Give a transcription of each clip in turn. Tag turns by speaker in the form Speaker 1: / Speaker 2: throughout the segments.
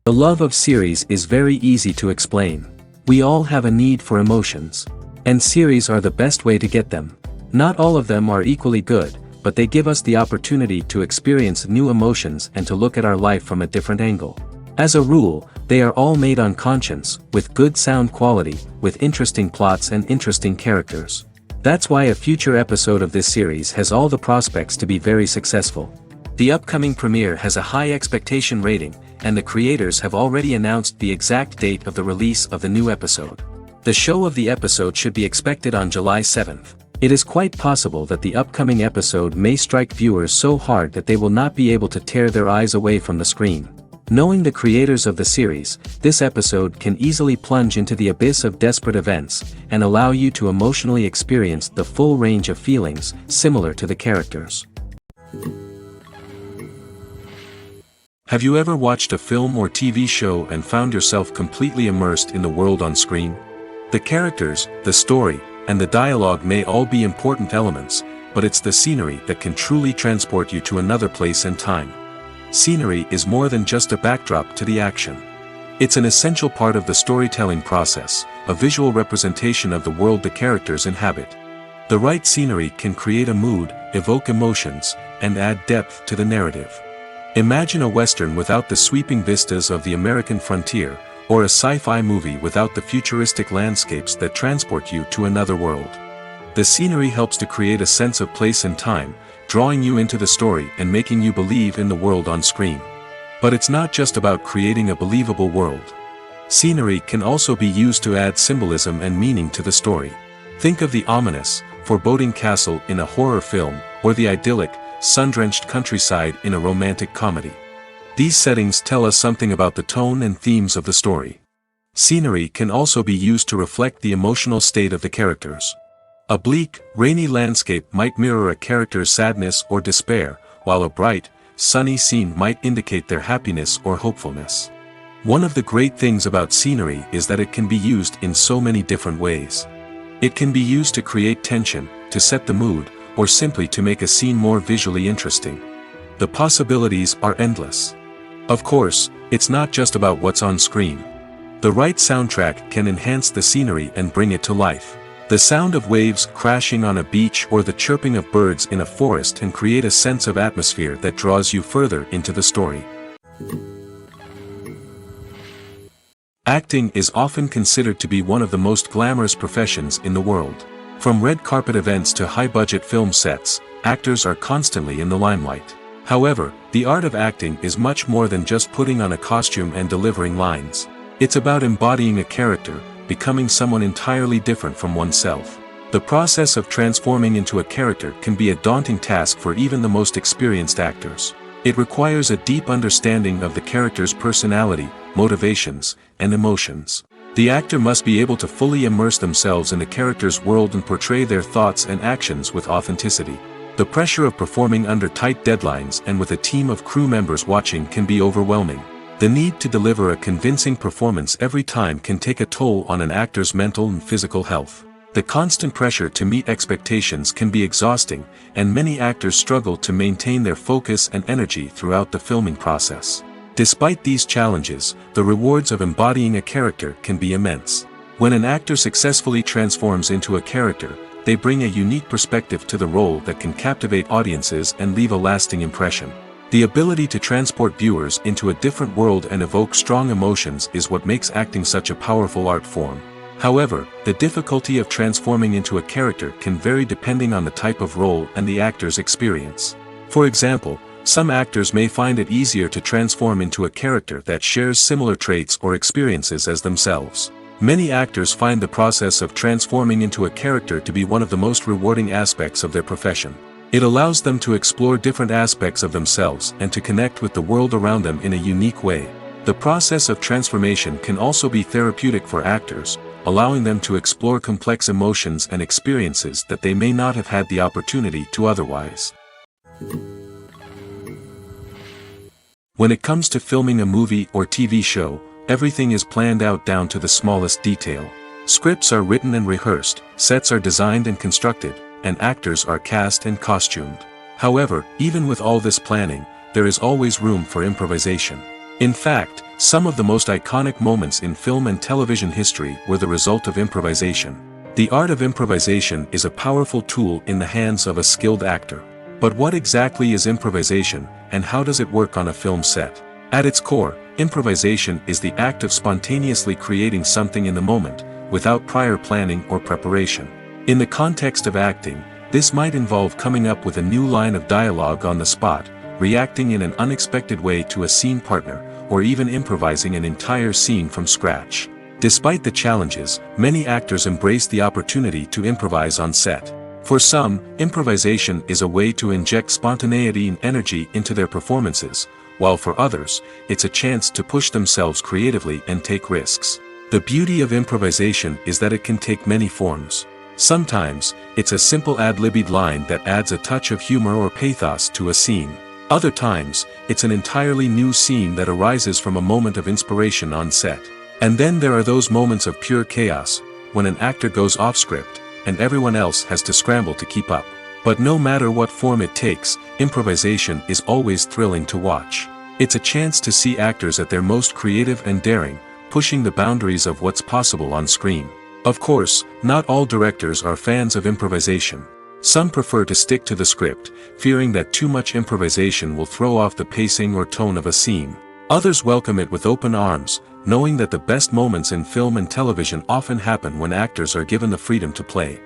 Speaker 1: The love of series is very easy to explain. We all have a need for emotions. And series are the best way to get them. Not all of them are equally good, but they give us the opportunity to experience new emotions and to look at our life from a different angle. As a rule, they are all made on conscience, with good sound quality, with interesting plots and interesting characters. That's why a future episode of this series has all the prospects to be very successful. The upcoming premiere has a high expectation rating, and the creators have already announced the exact date of the release of the new episode. The show of the episode should be expected on July 7th. It is quite possible that the upcoming episode may strike viewers so hard that they will not be able to tear their eyes away from the screen. Knowing the creators of the series, this episode can easily plunge into the abyss of desperate events, and allow you to emotionally experience the full range of feelings, similar to the characters. Have you ever watched a film or TV show and found yourself completely immersed in the world on screen? The characters, the story, and the dialogue may all be important elements, but it's the scenery that can truly transport you to another place and time. Scenery is more than just a backdrop to the action. It's an essential part of the storytelling process, a visual representation of the world the characters inhabit. The right scenery can create a mood, evoke emotions, and add depth to the narrative. Imagine a Western without the sweeping vistas of the American frontier, or a sci-fi movie without the futuristic landscapes that transport you to another world. The scenery helps to create a sense of place and time, drawing you into the story and making you believe in the world on screen. But it's not just about creating a believable world. Scenery can also be used to add symbolism and meaning to the story. Think of the ominous, foreboding castle in a horror film, or the idyllic, sun-drenched countryside in a romantic comedy. These settings tell us something about the tone and themes of the story. Scenery can also be used to reflect the emotional state of the characters. A bleak, rainy landscape might mirror a character's sadness or despair, while a bright, sunny scene might indicate their happiness or hopefulness. One of the great things about scenery is that it can be used in so many different ways. It can be used to create tension, to set the mood, or simply to make a scene more visually interesting. The possibilities are endless. Of course, it's not just about what's on screen. The right soundtrack can enhance the scenery and bring it to life. The sound of waves crashing on a beach or the chirping of birds in a forest can create a sense of atmosphere that draws you further into the story. Acting is often considered to be one of the most glamorous professions in the world. From red carpet events to high-budget film sets, actors are constantly in the limelight. However, the art of acting is much more than just putting on a costume and delivering lines. It's about embodying a character, becoming someone entirely different from oneself. The process of transforming into a character can be a daunting task for even the most experienced actors. It requires a deep understanding of the character's personality, motivations, and emotions. The actor must be able to fully immerse themselves in the character's world and portray their thoughts and actions with authenticity. The pressure of performing under tight deadlines and with a team of crew members watching can be overwhelming. The need to deliver a convincing performance every time can take a toll on an actor's mental and physical health. The constant pressure to meet expectations can be exhausting, and many actors struggle to maintain their focus and energy throughout the filming process. Despite these challenges, the rewards of embodying a character can be immense. When an actor successfully transforms into a character, they bring a unique perspective to the role that can captivate audiences and leave a lasting impression. The ability to transport viewers into a different world and evoke strong emotions is what makes acting such a powerful art form. However, the difficulty of transforming into a character can vary depending on the type of role and the actor's experience. For example, some actors may find it easier to transform into a character that shares similar traits or experiences as themselves. Many actors find the process of transforming into a character to be one of the most rewarding aspects of their profession. It allows them to explore different aspects of themselves and to connect with the world around them in a unique way. The process of transformation can also be therapeutic for actors, allowing them to explore complex emotions and experiences that they may not have had the opportunity to otherwise. When it comes to filming a movie or TV show, everything is planned out down to the smallest detail. Scripts are written and rehearsed, sets are designed and constructed, and actors are cast and costumed. However, even with all this planning, there is always room for improvisation. In fact, Some of the most iconic moments in film and television history were the result of improvisation. The art of improvisation is a powerful tool in the hands of a skilled actor. But what exactly is improvisation, and how does it work on a film set? At its core, improvisation is the act of spontaneously creating something in the moment, without prior planning or preparation. In the context of acting, this might involve coming up with a new line of dialogue on the spot, reacting in an unexpected way to a scene partner, or even improvising an entire scene from scratch. Despite the challenges, many actors embrace the opportunity to improvise on set. For some, improvisation is a way to inject spontaneity and energy into their performances, while for others, it's a chance to push themselves creatively and take risks. The beauty of improvisation is that it can take many forms. Sometimes, it's a simple ad-libbed line that adds a touch of humor or pathos to a scene. Other times, it's an entirely new scene that arises from a moment of inspiration on set. And then there are those moments of pure chaos, when an actor goes off script, and everyone else has to scramble to keep up. But no matter what form it takes, improvisation is always thrilling to watch. It's a chance to see actors at their most creative and daring, pushing the boundaries of what's possible on screen. Of course, not all directors are fans of improvisation. Some prefer to stick to the script, fearing that too much improvisation will throw off the pacing or tone of a scene. Others welcome it with open arms, knowing that the best moments in film and television often happen when actors are given the freedom to play.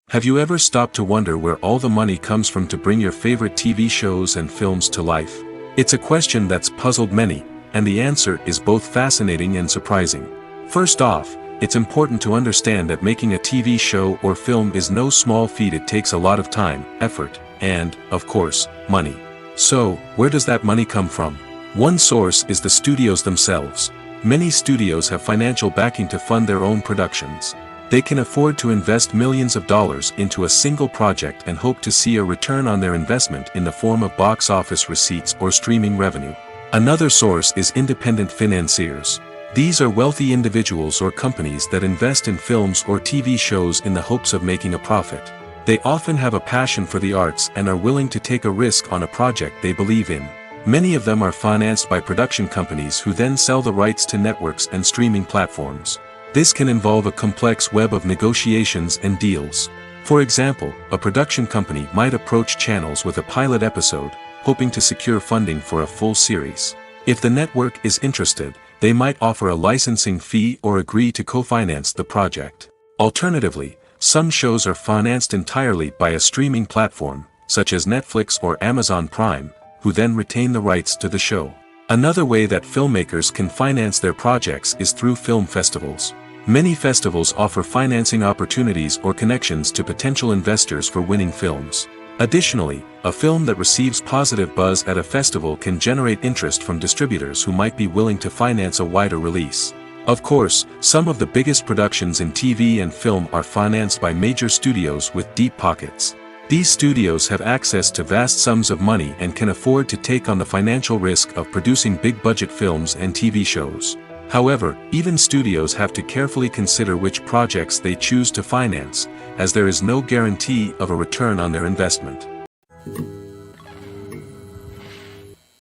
Speaker 1: Have you ever stopped to wonder where all the money comes from to bring your favorite TV shows and films to life? It's a question that's puzzled many, and the answer is both fascinating and surprising. First off, it's important to understand that making a TV show or film is no small feat. It takes a lot of time, effort, and, of course, money. So, where does that money come from? One source is the studios themselves. Many studios have financial backing to fund their own productions. They can afford to invest millions of dollars into a single project and hope to see a return on their investment in the form of box office receipts or streaming revenue. Another source is independent financiers. These are wealthy individuals or companies that invest in films or TV shows in the hopes of making a profit. They often have a passion for the arts and are willing to take a risk on a project they believe in. Many of them are financed by production companies who then sell the rights to networks and streaming platforms. This can involve a complex web of negotiations and deals. For example, a production company might approach channels with a pilot episode, hoping to secure funding for a full series. If the network is interested, they might offer a licensing fee or agree to co-finance the project. Alternatively, some shows are financed entirely by a streaming platform, such as Netflix or Amazon Prime, who then retain the rights to the show. Another way that filmmakers can finance their projects is through film festivals. Many festivals offer financing opportunities or connections to potential investors for winning films. Additionally, a film that receives positive buzz at a festival can generate interest from distributors who might be willing to finance a wider release. Of course, some of the biggest productions in TV and film are financed by major studios with deep pockets. These studios have access to vast sums of money and can afford to take on the financial risk of producing big-budget films and TV shows. However, even studios have to carefully consider which projects they choose to finance, as there is no guarantee of a return on their investment.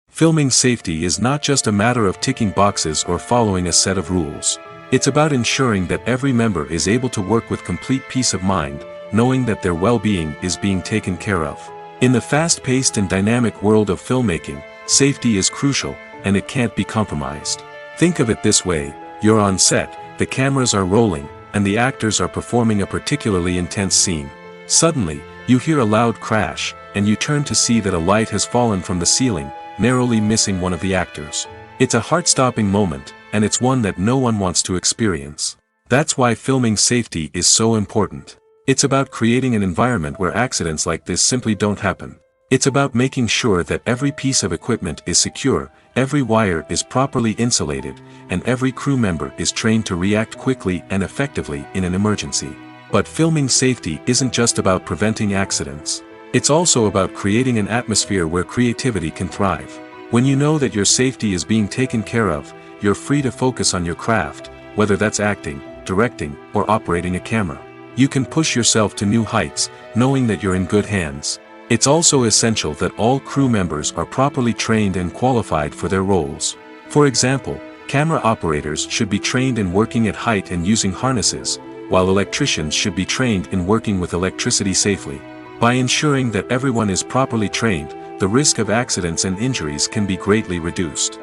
Speaker 1: Filming safety is not just a matter of ticking boxes or following a set of rules. It's about ensuring that every member is able to work with complete peace of mind, knowing that their well-being is being taken care of. In the fast-paced and dynamic world of filmmaking, safety is crucial, and it can't be compromised. Think of it this way: you're on set, the cameras are rolling, and the actors are performing a particularly intense scene. Suddenly, you hear a loud crash, and you turn to see that a light has fallen from the ceiling, narrowly missing one of the actors. It's a heart-stopping moment, and it's one that no one wants to experience. That's why filming safety is so important. It's about creating an environment where accidents like this simply don't happen. It's about making sure that every piece of equipment is secure, every wire is properly insulated, and every crew member is trained to react quickly and effectively in an emergency. But filming safety isn't just about preventing accidents. It's also about creating an atmosphere where creativity can thrive. When you know that your safety is being taken care of, you're free to focus on your craft, whether that's acting, directing, or operating a camera. You can push yourself to new heights, knowing that you're in good hands. It's also essential that all crew members are properly trained and qualified for their roles. For example, camera operators should be trained in working at height and using harnesses, while electricians should be trained in working with electricity safely. By ensuring that everyone is properly trained, the risk of accidents and injuries can be greatly reduced.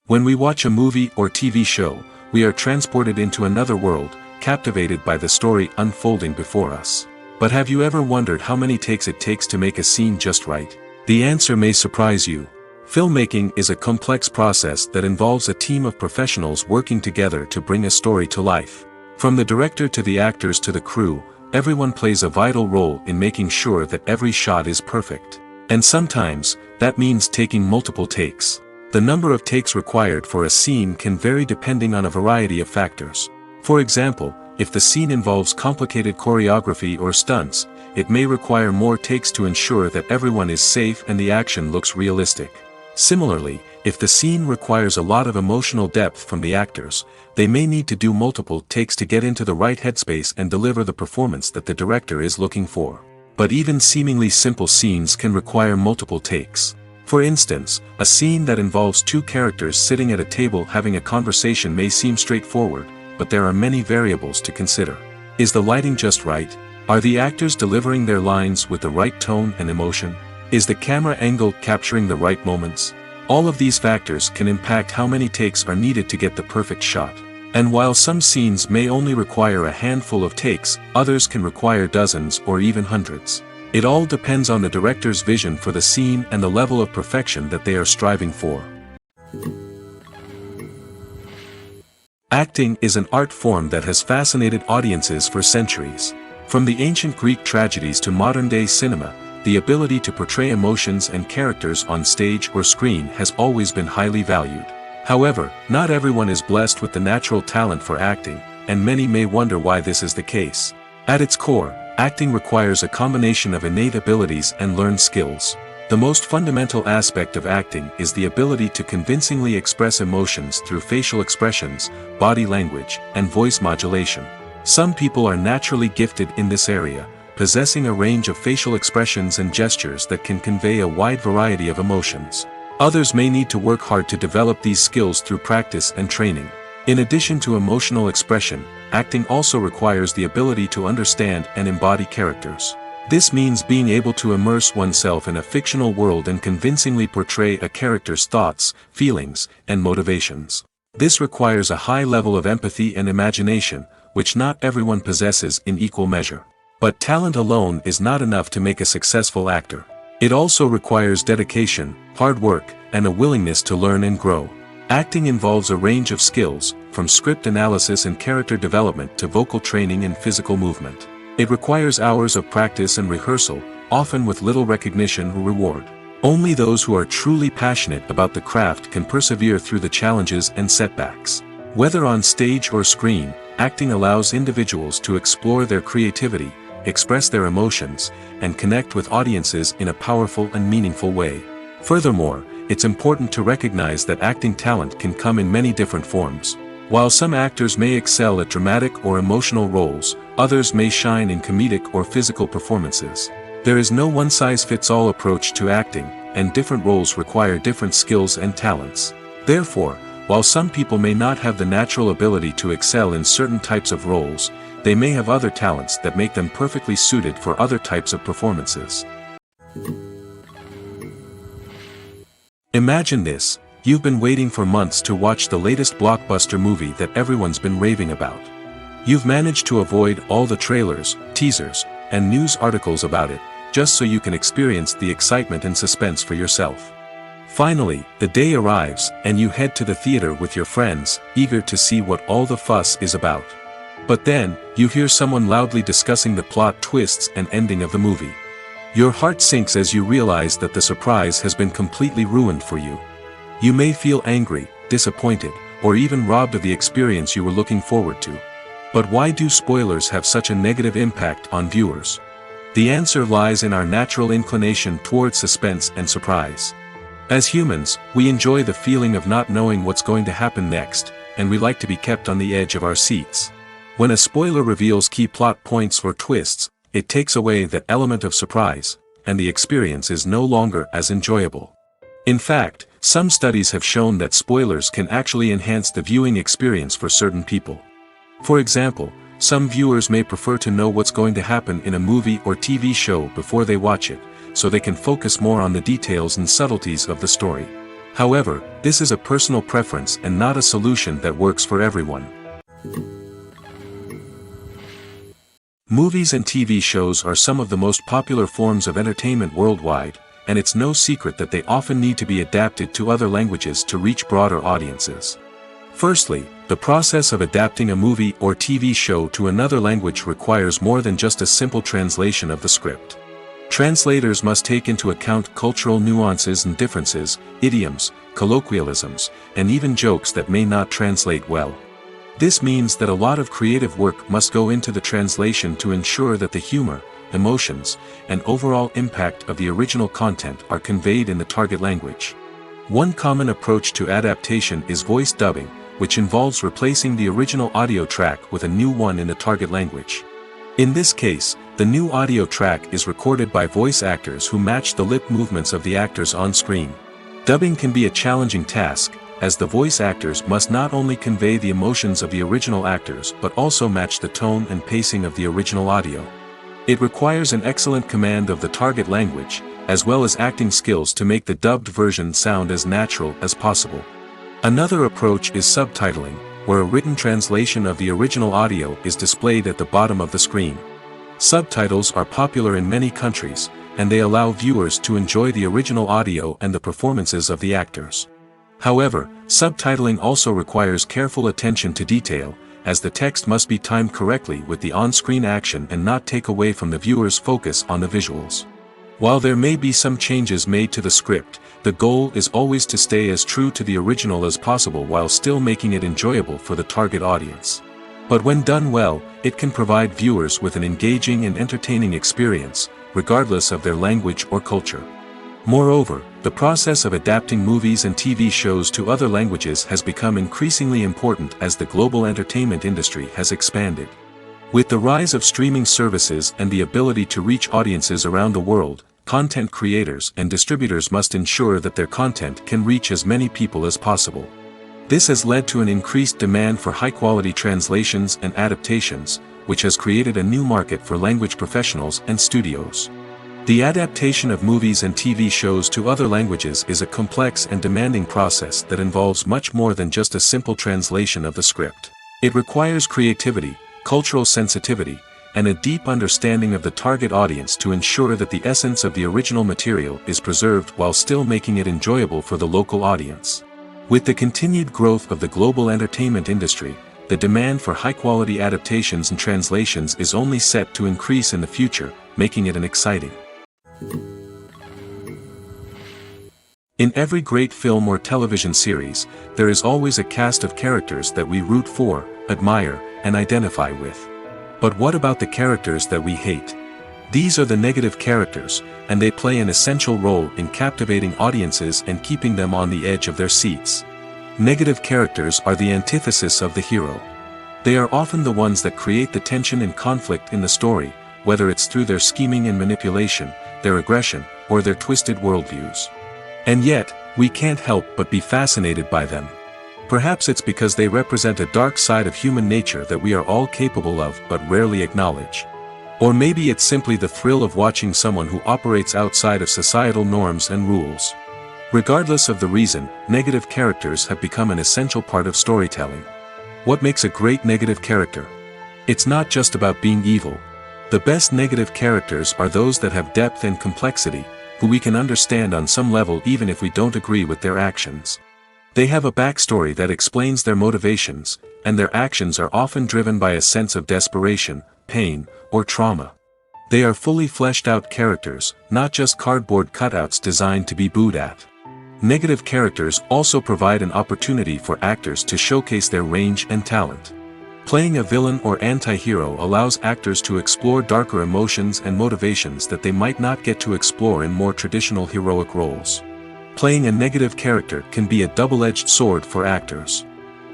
Speaker 1: When we watch a movie or TV show, we are transported into another world, captivated by the story unfolding before us. But have you ever wondered how many takes it takes to make a scene just right? The answer may surprise you. Filmmaking is a complex process that involves a team of professionals working together to bring a story to life. From the director to the actors to the crew, everyone plays a vital role in making sure that every shot is perfect. And sometimes, that means taking multiple takes. The number of takes required for a scene can vary depending on a variety of factors. For example, if the scene involves complicated choreography or stunts, it may require more takes to ensure that everyone is safe and the action looks realistic. Similarly, if the scene requires a lot of emotional depth from the actors, they may need to do multiple takes to get into the right headspace and deliver the performance that the director is looking for. But even seemingly simple scenes can require multiple takes. For instance, a scene that involves two characters sitting at a table having a conversation may seem straightforward, but there are many variables to consider. Is the lighting just right? Are the actors delivering their lines with the right tone and emotion? Is the camera angle capturing the right moments? All of these factors can impact how many takes are needed to get the perfect shot. And while some scenes may only require a handful of takes, others can require dozens or even hundreds. It all depends on the director's vision for the scene and the level of perfection that they are striving for. Acting is an art form that has fascinated audiences for centuries. From the ancient Greek tragedies to modern-day cinema, the ability to portray emotions and characters on stage or screen has always been highly valued. However, not everyone is blessed with the natural talent for acting, and many may wonder why this is the case. At its core, acting requires a combination of innate abilities and learned skills. The most fundamental aspect of acting is the ability to convincingly express emotions through facial expressions, body language, and voice modulation. Some people are naturally gifted in this area, possessing a range of facial expressions and gestures that can convey a wide variety of emotions. Others may need to work hard to develop these skills through practice and training. In addition to emotional expression, acting also requires the ability to understand and embody characters. This means being able to immerse oneself in a fictional world and convincingly portray a character's thoughts, feelings, and motivations. This requires a high level of empathy and imagination, which not everyone possesses in equal measure. But talent alone is not enough to make a successful actor. It also requires dedication, hard work, and a willingness to learn and grow. Acting involves a range of skills, from script analysis and character development to vocal training and physical movement. It requires hours of practice and rehearsal, often with little recognition or reward. Only those who are truly passionate about the craft can persevere through the challenges and setbacks. Whether on stage or screen, acting allows individuals to explore their creativity, express their emotions, and connect with audiences in a powerful and meaningful way. Furthermore, it's important to recognize that acting talent can come in many different forms. While some actors may excel at dramatic or emotional roles, others may shine in comedic or physical performances. There is no one-size-fits-all approach to acting, and different roles require different skills and talents. Therefore, while some people may not have the natural ability to excel in certain types of roles, they may have other talents that make them perfectly suited for other types of performances. Imagine this: you've been waiting for months to watch the latest blockbuster movie that everyone's been raving about. You've managed to avoid all the trailers, teasers, and news articles about it, just so you can experience the excitement and suspense for yourself. Finally, the day arrives, and you head to the theater with your friends, eager to see what all the fuss is about. But then, you hear someone loudly discussing the plot twists and ending of the movie. Your heart sinks as you realize that the surprise has been completely ruined for you. You may feel angry, disappointed, or even robbed of the experience you were looking forward to. But why do spoilers have such a negative impact on viewers? The answer lies in our natural inclination toward suspense and surprise. As humans, we enjoy the feeling of not knowing what's going to happen next, and we like to be kept on the edge of our seats. When a spoiler reveals key plot points or twists, it takes away the element of surprise, and the experience is no longer as enjoyable. In fact, some studies have shown that spoilers can actually enhance the viewing experience for certain people. For example, some viewers may prefer to know what's going to happen in a movie or TV show before they watch it, so they can focus more on the details and subtleties of the story. However, this is a personal preference and not a solution that works for everyone. Movies and TV shows are some of the most popular forms of entertainment worldwide, and it's no secret that they often need to be adapted to other languages to reach broader audiences. Firstly, the process of adapting a movie or TV show to another language requires more than just a simple translation of the script. Translators must take into account cultural nuances and differences, idioms, colloquialisms, and even jokes that may not translate well. This means that a lot of creative work must go into the translation to ensure that the humor, emotions, and overall impact of the original content are conveyed in the target language. One common approach to adaptation is voice dubbing, which involves replacing the original audio track with a new one in the target language. In this case, the new audio track is recorded by voice actors who match the lip movements of the actors on screen. Dubbing can be a challenging task, as the voice actors must not only convey the emotions of the original actors but also match the tone and pacing of the original audio. It requires an excellent command of the target language, as well as acting skills to make the dubbed version sound as natural as possible. Another approach is subtitling, where a written translation of the original audio is displayed at the bottom of the screen. Subtitles are popular in many countries, and they allow viewers to enjoy the original audio and the performances of the actors. However, subtitling also requires careful attention to detail, as the text must be timed correctly with the on-screen action and not take away from the viewer's focus on the visuals. While there may be some changes made to the script, the goal is always to stay as true to the original as possible while still making it enjoyable for the target audience. But when done well, it can provide viewers with an engaging and entertaining experience, regardless of their language or culture. Moreover, the process of adapting movies and TV shows to other languages has become increasingly important as the global entertainment industry has expanded. With the rise of streaming services and the ability to reach audiences around the world, content creators and distributors must ensure that their content can reach as many people as possible. This has led to an increased demand for high-quality translations and adaptations, which has created a new market for language professionals and studios. The adaptation of movies and TV shows to other languages is a complex and demanding process that involves much more than just a simple translation of the script. It requires creativity, cultural sensitivity, and a deep understanding of the target audience to ensure that the essence of the original material is preserved while still making it enjoyable for the local audience. With the continued growth of the global entertainment industry, the demand for high-quality adaptations and translations is only set to increase in the future, making it an exciting. In every great film or television series, there is always a cast of characters that we root for, admire, and identify with. But what about the characters that we hate? These are the negative characters, and they play an essential role in captivating audiences and keeping them on the edge of their seats. Negative characters are the antithesis of the hero. They are often the ones that create the tension and conflict in the story, whether it's through their scheming and manipulation, their aggression, or their twisted worldviews. And yet, we can't help but be fascinated by them. Perhaps it's because they represent a dark side of human nature that we are all capable of but rarely acknowledge. Or maybe it's simply the thrill of watching someone who operates outside of societal norms and rules. Regardless of the reason, negative characters have become an essential part of storytelling. What makes a great negative character? It's not just about being evil. The best negative characters are those that have depth and complexity, who we can understand on some level even if we don't agree with their actions. They have a backstory that explains their motivations, and their actions are often driven by a sense of desperation, pain, or trauma. They are fully fleshed out characters, not just cardboard cutouts designed to be booed at. Negative characters also provide an opportunity for actors to showcase their range and talent. Playing a villain or anti-hero allows actors to explore darker emotions and motivations that they might not get to explore in more traditional heroic roles. Playing a negative character can be a double-edged sword for actors.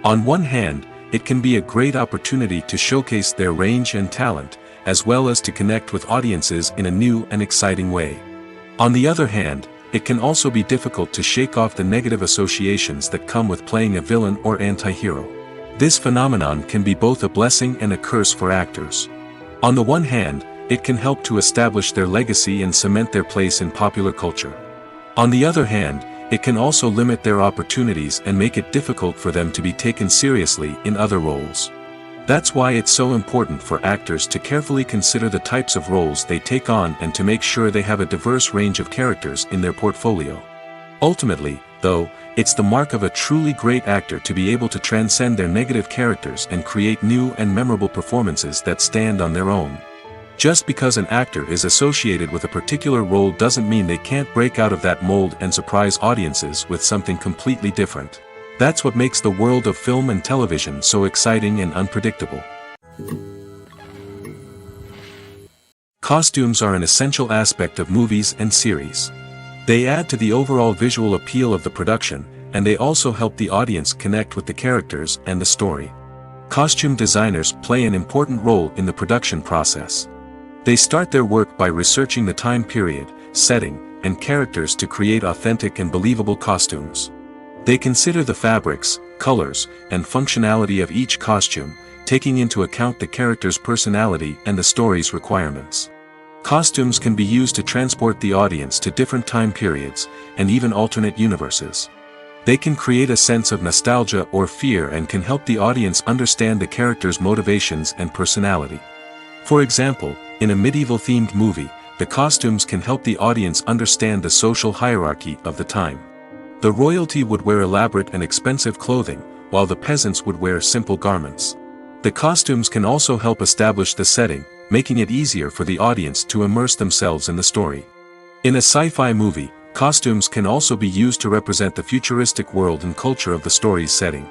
Speaker 1: On one hand, it can be a great opportunity to showcase their range and talent, as well as to connect with audiences in a new and exciting way. On the other hand, it can also be difficult to shake off the negative associations that come with playing a villain or anti-hero. This phenomenon can be both a blessing and a curse for actors. On the one hand, it can help to establish their legacy and cement their place in popular culture. On the other hand, it can also limit their opportunities and make it difficult for them to be taken seriously in other roles. That's why it's so important for actors to carefully consider the types of roles they take on and to make sure they have a diverse range of characters in their portfolio. Ultimately, though, it's the mark of a truly great actor to be able to transcend their negative characters and create new and memorable performances that stand on their own. Just because an actor is associated with a particular role doesn't mean they can't break out of that mold and surprise audiences with something completely different. That's what makes the world of film and television so exciting and unpredictable. Costumes are an essential aspect of movies and series. They add to the overall visual appeal of the production, and they also help the audience connect with the characters and the story. Costume designers play an important role in the production process. They start their work by researching the time period, setting, and characters to create authentic and believable costumes. They consider the fabrics, colors, and functionality of each costume, taking into account the character's personality and the story's requirements. Costumes can be used to transport the audience to different time periods, and even alternate universes. They can create a sense of nostalgia or fear and can help the audience understand the character's motivations and personality. For example, in a medieval-themed movie, the costumes can help the audience understand the social hierarchy of the time. The royalty would wear elaborate and expensive clothing, while the peasants would wear simple garments. The costumes can also help establish the setting, making it easier for the audience to immerse themselves in the story. In a sci-fi movie, costumes can also be used to represent the futuristic world and culture of the story's setting.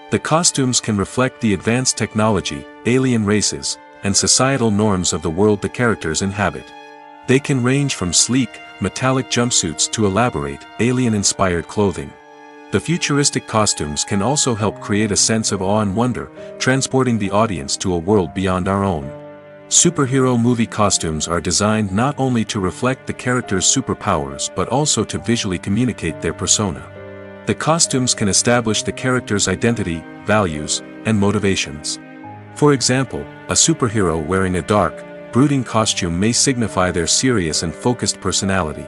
Speaker 1: The costumes can reflect the advanced technology, alien races, and societal norms of the world the characters inhabit. They can range from sleek, metallic jumpsuits to elaborate, alien-inspired clothing. The futuristic costumes can also help create a sense of awe and wonder, transporting the audience to a world beyond our own. Superhero movie costumes are designed not only to reflect the character's superpowers but also to visually communicate their persona. The costumes can establish the character's identity, values, and motivations. For example, a superhero wearing a dark, brooding costume may signify their serious and focused personality.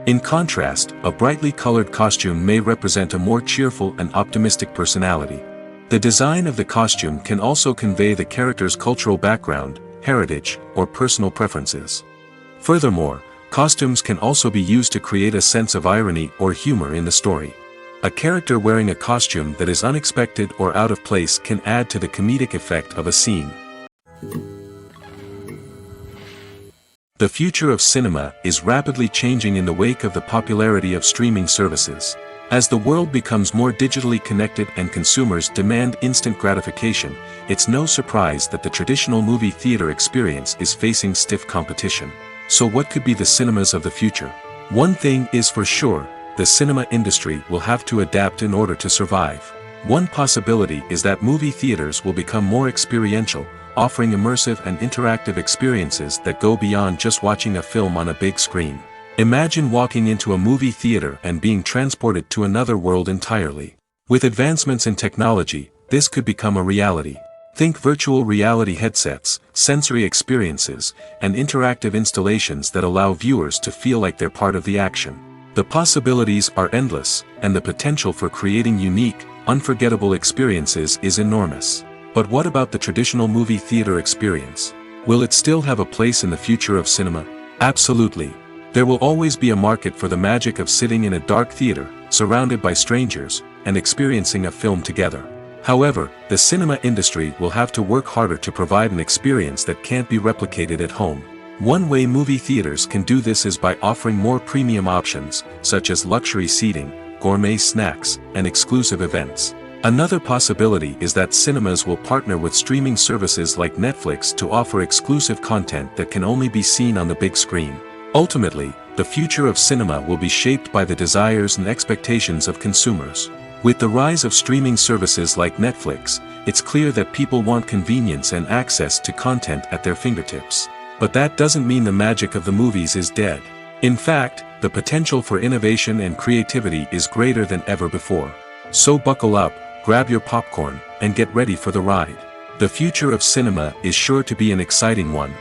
Speaker 1: In contrast, a brightly colored costume may represent a more cheerful and optimistic personality. The design of the costume can also convey the character's cultural background, heritage, or personal preferences. Furthermore, costumes can also be used to create a sense of irony or humor in the story. A character wearing a costume that is unexpected or out of place can add to the comedic effect of a scene. The future of cinema is rapidly changing in the wake of the popularity of streaming services. As the world becomes more digitally connected and consumers demand instant gratification, it's no surprise that the traditional movie theater experience is facing stiff competition. So what could be the cinemas of the future? One thing is for sure, the cinema industry will have to adapt in order to survive. One possibility is that movie theaters will become more experiential, offering immersive and interactive experiences that go beyond just watching a film on a big screen. Imagine walking into a movie theater and being transported to another world entirely. With advancements in technology, this could become a reality. Think virtual reality headsets, sensory experiences, and interactive installations that allow viewers to feel like they're part of the action. The possibilities are endless, and the potential for creating unique, unforgettable experiences is enormous. But what about the traditional movie theater experience? Will it still have a place in the future of cinema? Absolutely. There will always be a market for the magic of sitting in a dark theater, surrounded by strangers, and experiencing a film together. However, the cinema industry will have to work harder to provide an experience that can't be replicated at home. One way movie theaters can do this is by offering more premium options, such as luxury seating, gourmet snacks, and exclusive events. Another possibility is that cinemas will partner with streaming services like Netflix to offer exclusive content that can only be seen on the big screen. Ultimately, the future of cinema will be shaped by the desires and expectations of consumers. With the rise of streaming services like Netflix, it's clear that people want convenience and access to content at their fingertips. But that doesn't mean the magic of the movies is dead. In fact, the potential for innovation and creativity is greater than ever before. So buckle up, grab your popcorn, and get ready for the ride. The future of cinema is sure to be an exciting one.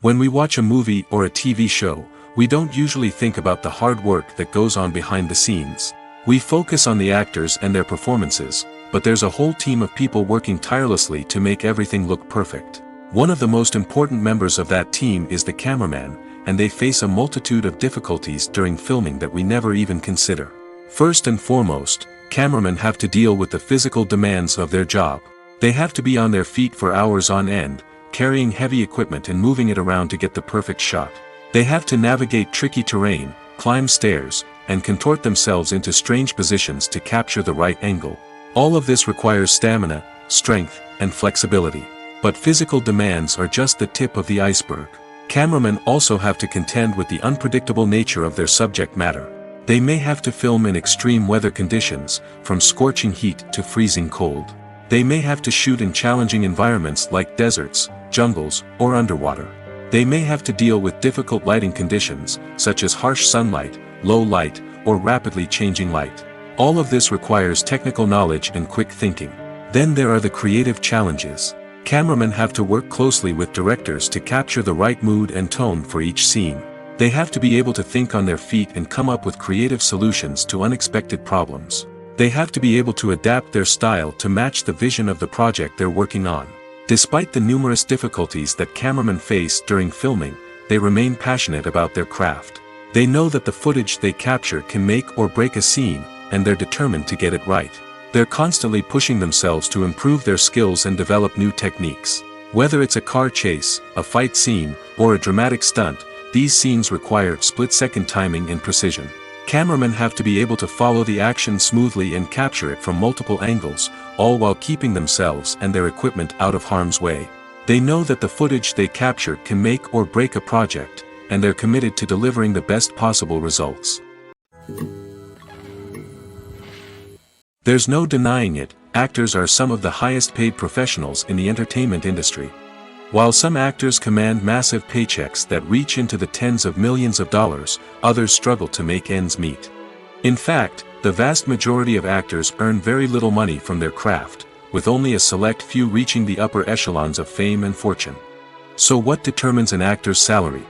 Speaker 1: When we watch a movie or a TV show, we don't usually think about the hard work that goes on behind the scenes. We focus on the actors and their performances, but there's a whole team of people working tirelessly to make everything look perfect. One of the most important members of that team is the cameraman, and they face a multitude of difficulties during filming that we never even consider. First and foremost, cameramen have to deal with the physical demands of their job. They have to be on their feet for hours on end, carrying heavy equipment and moving it around to get the perfect shot. They have to navigate tricky terrain, climb stairs, and contort themselves into strange positions to capture the right angle. All of this requires stamina, strength, and flexibility. But physical demands are just the tip of the iceberg. Cameramen also have to contend with the unpredictable nature of their subject matter. They may have to film in extreme weather conditions, from scorching heat to freezing cold. They may have to shoot in challenging environments like deserts, jungles, or underwater. They may have to deal with difficult lighting conditions, such as harsh sunlight, low light, or rapidly changing light. All of this requires technical knowledge and quick thinking. Then there are the creative challenges. Cameramen have to work closely with directors to capture the right mood and tone for each scene. They have to be able to think on their feet and come up with creative solutions to unexpected problems. They have to be able to adapt their style to match the vision of the project they're working on. Despite the numerous difficulties that cameramen face during filming, they remain passionate about their craft. They know that the footage they capture can make or break a scene, and they're determined to get it right. They're constantly pushing themselves to improve their skills and develop new techniques. Whether it's a car chase, a fight scene, or a dramatic stunt, these scenes require split-second timing and precision. Cameramen have to be able to follow the action smoothly and capture it from multiple angles, all while keeping themselves and their equipment out of harm's way. They know that the footage they capture can make or break a project, and they're committed to delivering the best possible results. There's no denying it, actors are some of the highest-paid professionals in the entertainment industry. While some actors command massive paychecks that reach into the tens of millions of dollars, others struggle to make ends meet. In fact, the vast majority of actors earn very little money from their craft, with only a select few reaching the upper echelons of fame and fortune. So what determines an actor's salary?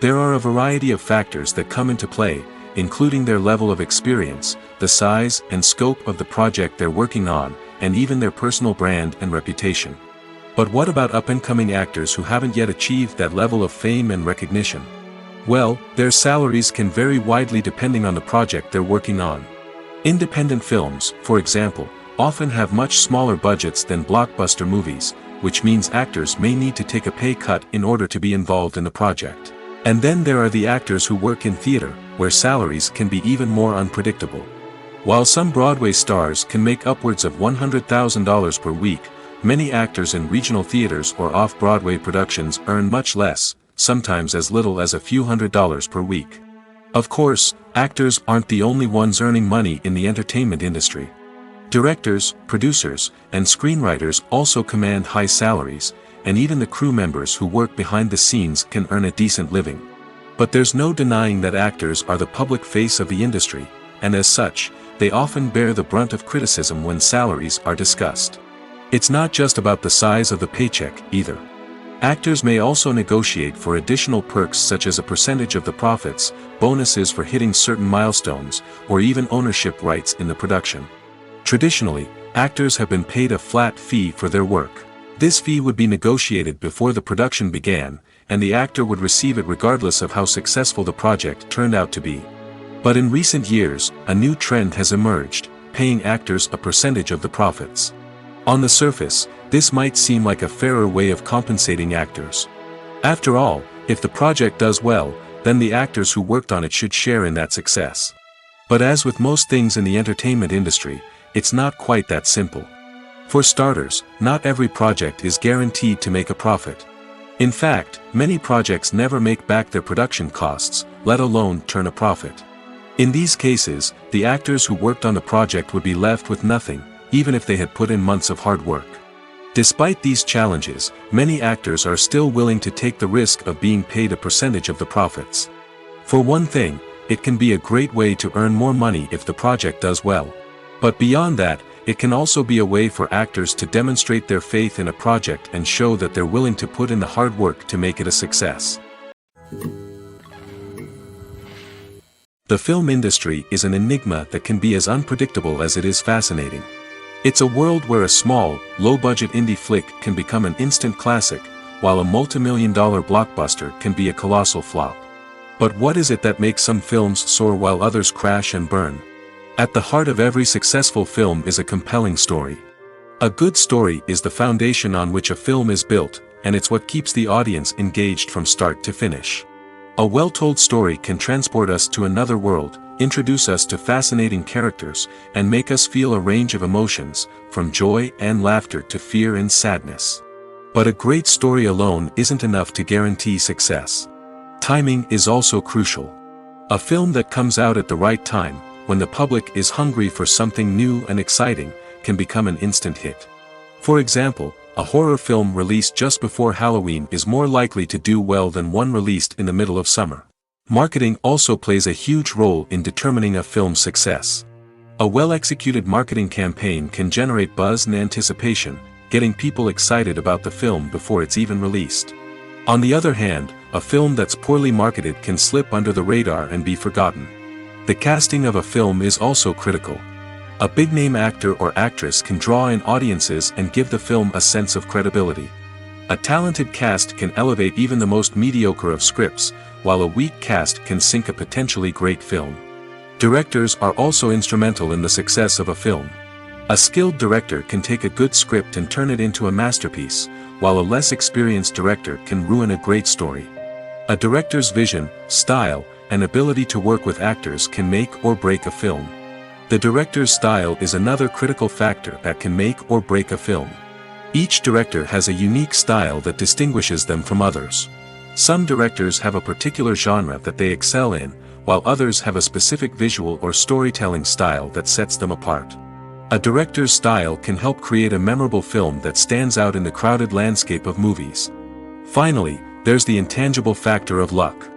Speaker 1: There are a variety of factors that come into play, including their level of experience, the size and scope of the project they're working on, and even their personal brand and reputation. But what about up-and-coming actors who haven't yet achieved that level of fame and recognition? Well, their salaries can vary widely depending on the project they're working on. Independent films, for example, often have much smaller budgets than blockbuster movies, which means actors may need to take a pay cut in order to be involved in the project. And then there are the actors who work in theater, where salaries can be even more unpredictable. While some Broadway stars can make upwards of $100,000 per week, many actors in regional theaters or off-Broadway productions earn much less, sometimes as little as a few $100s per week. Of course, actors aren't the only ones earning money in the entertainment industry. Directors, producers, and screenwriters also command high salaries, and even the crew members who work behind the scenes can earn a decent living. But there's no denying that actors are the public face of the industry, and as such, they often bear the brunt of criticism when salaries are discussed. It's not just about the size of the paycheck, either. Actors may also negotiate for additional perks such as a percentage of the profits, bonuses for hitting certain milestones, or even ownership rights in the production. Traditionally, actors have been paid a flat fee for their work. This fee would be negotiated before the production began, and the actor would receive it regardless of how successful the project turned out to be. But in recent years, a new trend has emerged, paying actors a percentage of the profits. On the surface, this might seem like a fairer way of compensating actors. After all, if the project does well, then the actors who worked on it should share in that success. But as with most things in the entertainment industry, it's not quite that simple. For starters, not every project is guaranteed to make a profit. In fact, many projects never make back their production costs, let alone turn a profit. In these cases, the actors who worked on the project would be left with nothing, even if they had put in months of hard work. Despite these challenges, many actors are still willing to take the risk of being paid a percentage of the profits. For one thing, it can be a great way to earn more money if the project does well. But beyond that, it can also be a way for actors to demonstrate their faith in a project and show that they're willing to put in the hard work to make it a success. The film industry is an enigma that can be as unpredictable as it is fascinating. It's a world where a small, low-budget indie flick can become an instant classic, while a multi-million-dollar blockbuster can be a colossal flop. But what is it that makes some films soar while others crash and burn? At the heart of every successful film is a compelling story. A good story is the foundation on which a film is built, and it's what keeps the audience engaged from start to finish. A well-told story can transport us to another world, introduce us to fascinating characters, and make us feel a range of emotions, from joy and laughter to fear and sadness. But a great story alone isn't enough to guarantee success. Timing is also crucial. A film that comes out at the right time, when the public is hungry for something new and exciting, can become an instant hit. For example, a horror film released just before Halloween is more likely to do well than one released in the middle of summer. Marketing also plays a huge role in determining a film's success. A well-executed marketing campaign can generate buzz and anticipation, getting people excited about the film before it's even released. On the other hand, a film that's poorly marketed can slip under the radar and be forgotten. The casting of a film is also critical. A big-name actor or actress can draw in audiences and give the film a sense of credibility. A talented cast can elevate even the most mediocre of scripts, while a weak cast can sink a potentially great film. Directors are also instrumental in the success of a film. A skilled director can take a good script and turn it into a masterpiece, while a less experienced director can ruin a great story. A director's vision, style, and ability to work with actors can make or break a film. The director's style is another critical factor that can make or break a film. Each director has a unique style that distinguishes them from others. Some directors have a particular genre that they excel in, while others have a specific visual or storytelling style that sets them apart. A director's style can help create a memorable film that stands out in the crowded landscape of movies. Finally, there's the intangible factor of luck.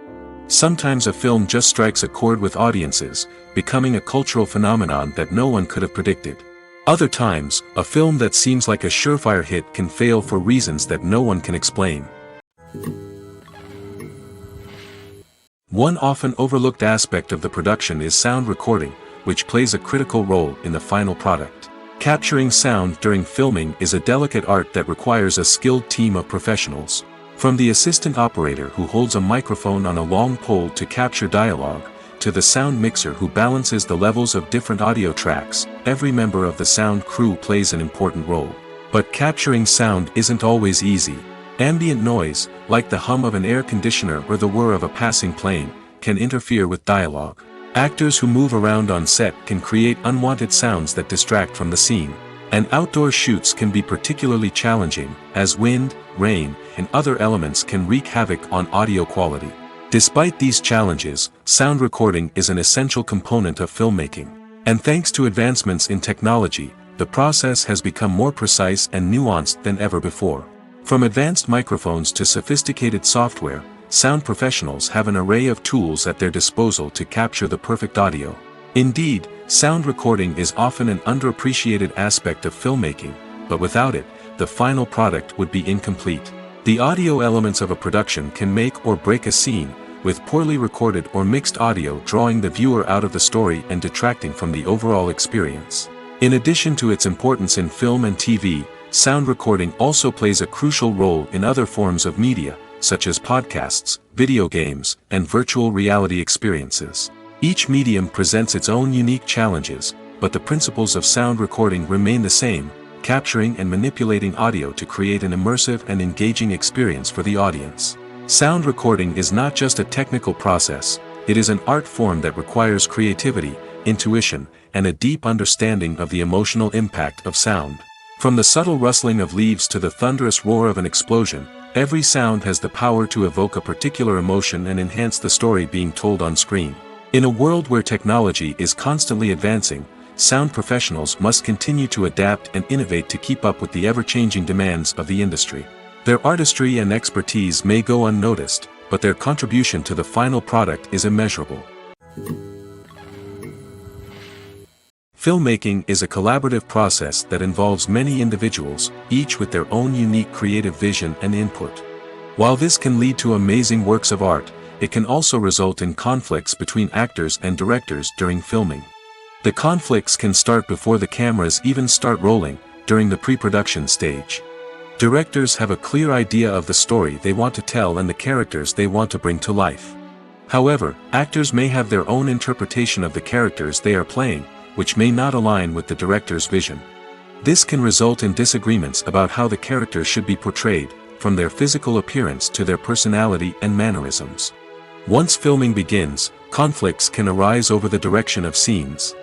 Speaker 1: Sometimes a film just strikes a chord with audiences, becoming a cultural phenomenon that no one could have predicted. Other times, a film that seems like a surefire hit can fail for reasons that no one can explain. One often overlooked aspect of the production is sound recording, which plays a critical role in the final product. Capturing sound during filming is a delicate art that requires a skilled team of professionals. From the assistant operator who holds a microphone on a long pole to capture dialogue, to the sound mixer who balances the levels of different audio tracks, every member of the sound crew plays an important role. But capturing sound isn't always easy. Ambient noise, like the hum of an air conditioner or the whir of a passing plane, can interfere with dialogue. Actors who move around on set can create unwanted sounds that distract from the scene. And outdoor shoots can be particularly challenging, as wind, rain, and other elements can wreak havoc on audio quality. Despite these challenges, sound recording is an essential component of filmmaking. And thanks to advancements in technology, the process has become more precise and nuanced than ever before. From advanced microphones to sophisticated software, sound professionals have an array of tools at their disposal to capture the perfect audio. Indeed, sound recording is often an underappreciated aspect of filmmaking, but without it, the final product would be incomplete. The audio elements of a production can make or break a scene, with poorly recorded or mixed audio drawing the viewer out of the story and detracting from the overall experience. In addition to its importance in film and TV, sound recording also plays a crucial role in other forms of media, such as podcasts, video games, and virtual reality experiences. Each medium presents its own unique challenges, but the principles of sound recording remain the same, capturing and manipulating audio to create an immersive and engaging experience for the audience. Sound recording is not just a technical process, it is an art form that requires creativity, intuition, and a deep understanding of the emotional impact of sound. From the subtle rustling of leaves to the thunderous roar of an explosion, every sound has the power to evoke a particular emotion and enhance the story being told on screen. In a world where technology is constantly advancing, sound professionals must continue to adapt and innovate to keep up with the ever-changing demands of the industry. Their artistry and expertise may go unnoticed, but their contribution to the final product is immeasurable. Filmmaking is a collaborative process that involves many individuals, each with their own unique creative vision and input. While this can lead to amazing works of art, it can also result in conflicts between actors and directors during filming. The conflicts can start before the cameras even start rolling, during the pre-production stage. Directors have a clear idea of the story they want to tell and the characters they want to bring to life. However, actors may have their own interpretation of the characters they are playing, which may not align with the director's vision. This can result in disagreements about how the characters should be portrayed, from their physical appearance to their personality and mannerisms. Once filming begins, conflicts can arise over the direction of scenes.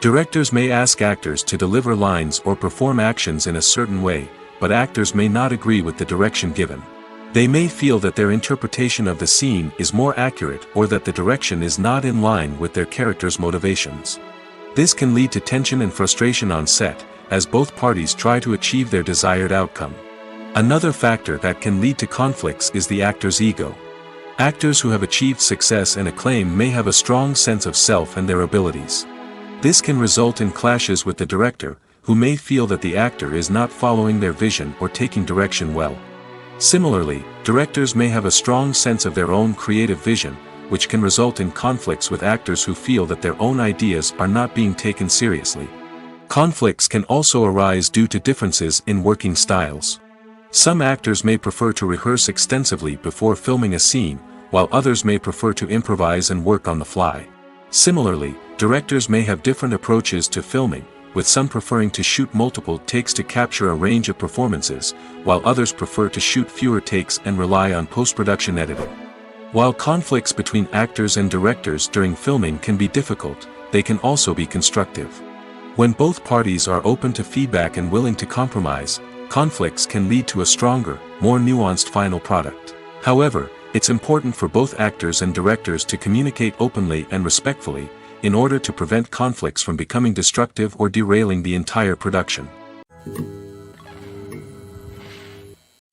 Speaker 1: Directors may ask actors to deliver lines or perform actions in a certain way, but actors may not agree with the direction given. They may feel that their interpretation of the scene is more accurate or that the direction is not in line with their character's motivations. This can lead to tension and frustration on set, as both parties try to achieve their desired outcome. Another factor that can lead to conflicts is the actor's ego. Actors who have achieved success and acclaim may have a strong sense of self and their abilities. This can result in clashes with the director, who may feel that the actor is not following their vision or taking direction well. Similarly, directors may have a strong sense of their own creative vision, which can result in conflicts with actors who feel that their own ideas are not being taken seriously. Conflicts can also arise due to differences in working styles. Some actors may prefer to rehearse extensively before filming a scene, while others may prefer to improvise and work on the fly. Similarly, directors may have different approaches to filming, with some preferring to shoot multiple takes to capture a range of performances, while others prefer to shoot fewer takes and rely on post-production editing. While conflicts between actors and directors during filming can be difficult, they can also be constructive. When both parties are open to feedback and willing to compromise, conflicts can lead to a stronger, more nuanced final product. However, it's important for both actors and directors to communicate openly and respectfully, in order to prevent conflicts from becoming destructive or derailing the entire production.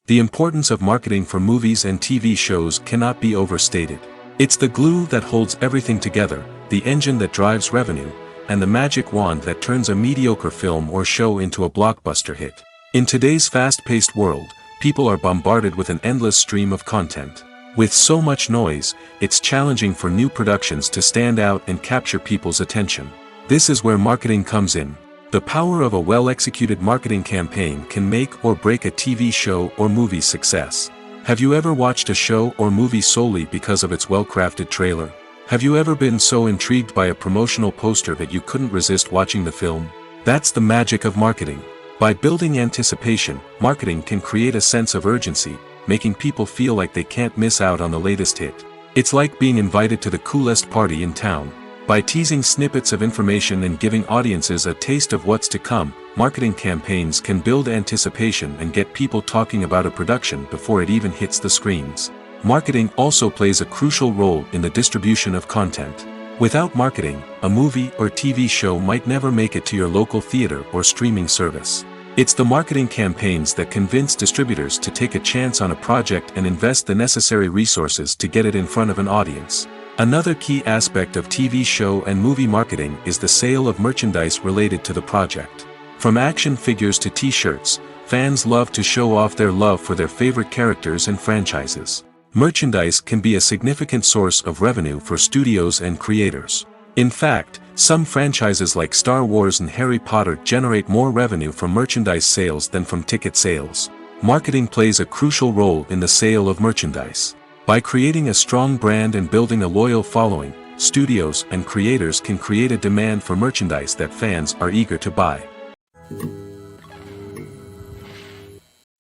Speaker 1: The importance of marketing for movies and TV shows cannot be overstated. It's the glue that holds everything together, the engine that drives revenue, and the magic wand that turns a mediocre film or show into a blockbuster hit. In today's fast-paced world, people are bombarded with an endless stream of content. With so much noise, it's challenging for new productions to stand out and capture people's attention. This is where marketing comes in. The power of a well-executed marketing campaign can make or break a TV show or movie's success. Have you ever watched a show or movie solely because of its well-crafted trailer? Have you ever been so intrigued by a promotional poster that you couldn't resist watching the film? That's the magic of marketing. By building anticipation, marketing can create a sense of urgency, making people feel like they can't miss out on the latest hit. It's like being invited to the coolest party in town. By teasing snippets of information and giving audiences a taste of what's to come, marketing campaigns can build anticipation and get people talking about a production before it even hits the screens. Marketing also plays a crucial role in the distribution of content. Without marketing, a movie or TV show might never make it to your local theater or streaming service. It's the marketing campaigns that convince distributors to take a chance on a project and invest the necessary resources to get it in front of an audience. Another key aspect of TV show and movie marketing is the sale of merchandise related to the project. From action figures to t-shirts, fans love to show off their love for their favorite characters and franchises. Merchandise can be a significant source of revenue for studios and creators. In fact, some franchises like Star Wars and Harry Potter generate more revenue from merchandise sales than from ticket sales. Marketing plays a crucial role in the sale of merchandise. By creating a strong brand and building a loyal following, studios and creators can create a demand for merchandise that fans are eager to buy.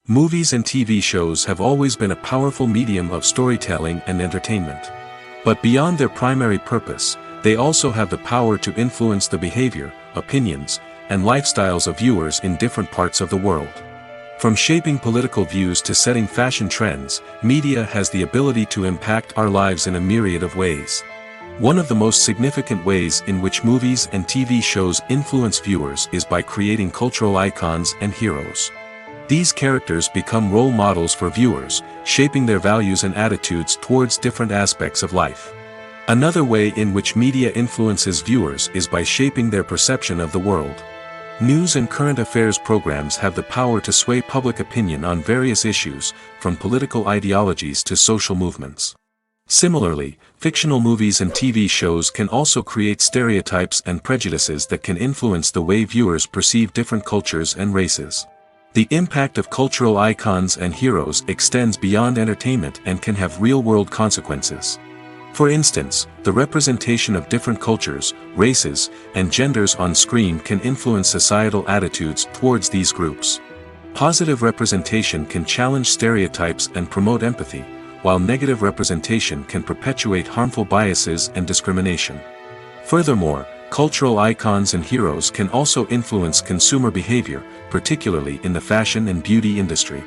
Speaker 1: Movies and TV shows have always been a powerful medium of storytelling and entertainment. But beyond their primary purpose, they also have the power to influence the behavior, opinions, and lifestyles of viewers in different parts of the world. From shaping political views to setting fashion trends, media has the ability to impact our lives in a myriad of ways. One of the most significant ways in which movies and TV shows influence viewers is by creating cultural icons and heroes. These characters become role models for viewers, shaping their values and attitudes towards different aspects of life. Another way in which media influences viewers is by shaping their perception of the world. News and current affairs programs have the power to sway public opinion on various issues, from political ideologies to social movements. Similarly, fictional movies and TV shows can also create stereotypes and prejudices that can influence the way viewers perceive different cultures and races. The impact of cultural icons and heroes extends beyond entertainment and can have real-world consequences. For instance, the representation of different cultures, races, and genders on screen can influence societal attitudes towards these groups. Positive representation can challenge stereotypes and promote empathy, while negative representation can perpetuate harmful biases and discrimination. Furthermore, cultural icons and heroes can also influence consumer behavior, particularly in the fashion and beauty industry.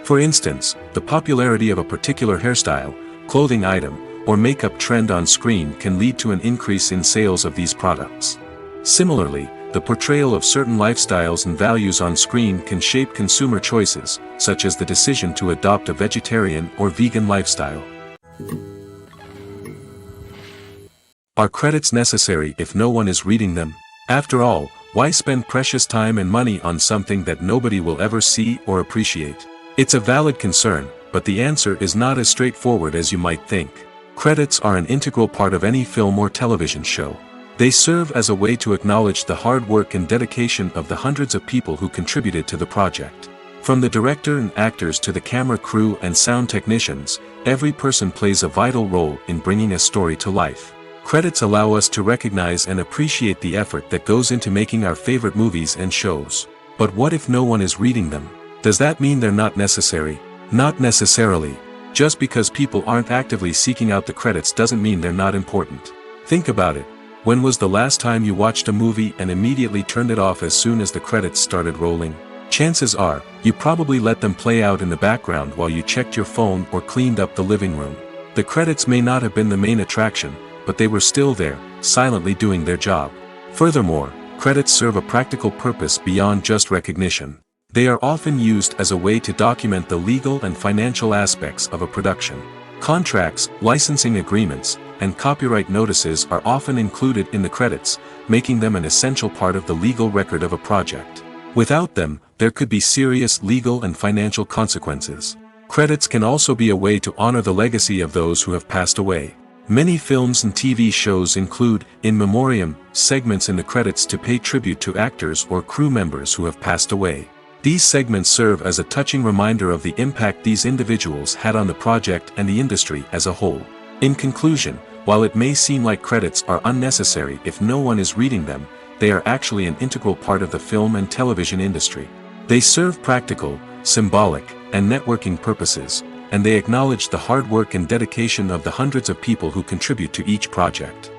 Speaker 1: For instance, the popularity of a particular hairstyle, clothing item, or makeup trend on screen can lead to an increase in sales of these products. Similarly, the portrayal of certain lifestyles and values on screen can shape consumer choices, such as the decision to adopt a vegetarian or vegan lifestyle. Are credits necessary if no one is reading them? After all, why spend precious time and money on something that nobody will ever see or appreciate? It's a valid concern, but the answer is not as straightforward as you might think. Credits are an integral part of any film or television show. They serve as a way to acknowledge the hard work and dedication of the hundreds of people who contributed to the project. From the director and actors to the camera crew and sound technicians, every person plays a vital role in bringing a story to life. Credits allow us to recognize and appreciate the effort that goes into making our favorite movies and shows. But what if no one is reading them? Does that mean they're not necessary? Not necessarily. Just because people aren't actively seeking out the credits doesn't mean they're not important. Think about it. When was the last time you watched a movie and immediately turned it off as soon as the credits started rolling? Chances are, you probably let them play out in the background while you checked your phone or cleaned up the living room. The credits may not have been the main attraction, but they were still there, silently doing their job. Furthermore, credits serve a practical purpose beyond just recognition. They are often used as a way to document the legal and financial aspects of a production. Contracts, licensing agreements, and copyright notices are often included in the credits, making them an essential part of the legal record of a project. Without them, there could be serious legal and financial consequences. Credits can also be a way to honor the legacy of those who have passed away. Many films and TV shows include, in memoriam, segments in the credits to pay tribute to actors or crew members who have passed away. These segments serve as a touching reminder of the impact these individuals had on the project and the industry as a whole. In conclusion, while it may seem like credits are unnecessary if no one is reading them, they are actually an integral part of the film and television industry. They serve practical, symbolic, and networking purposes, and they acknowledge the hard work and dedication of the hundreds of people who contribute to each project.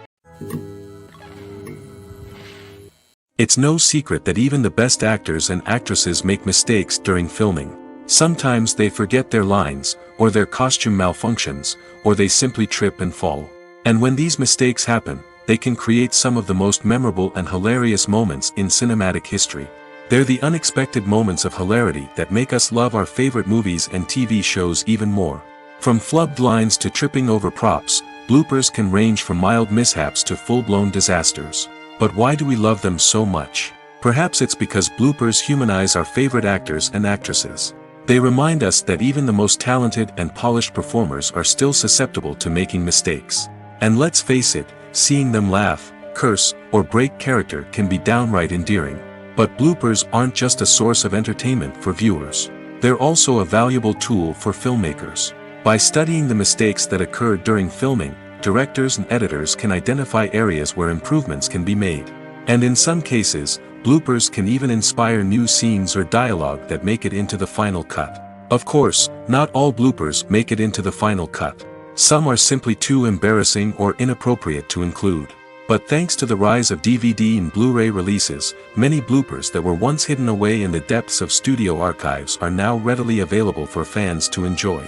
Speaker 1: It's no secret that even the best actors and actresses make mistakes during filming. Sometimes they forget their lines, or their costume malfunctions, or they simply trip and fall. And when these mistakes happen, they can create some of the most memorable and hilarious moments in cinematic history. They're the unexpected moments of hilarity that make us love our favorite movies and TV shows even more. From flubbed lines to tripping over props, bloopers can range from mild mishaps to full-blown disasters. But why do we love them so much? Perhaps it's because bloopers humanize our favorite actors and actresses. They remind us that even the most talented and polished performers are still susceptible to making mistakes. And let's face it, seeing them laugh, curse, or break character can be downright endearing. But bloopers aren't just a source of entertainment for viewers. They're also a valuable tool for filmmakers. By studying the mistakes that occurred during filming, directors and editors can identify areas where improvements can be made. And in some cases, bloopers can even inspire new scenes or dialogue that make it into the final cut. Of course, not all bloopers make it into the final cut. Some are simply too embarrassing or inappropriate to include. But thanks to the rise of DVD and Blu-ray releases, many bloopers that were once hidden away in the depths of studio archives are now readily available for fans to enjoy.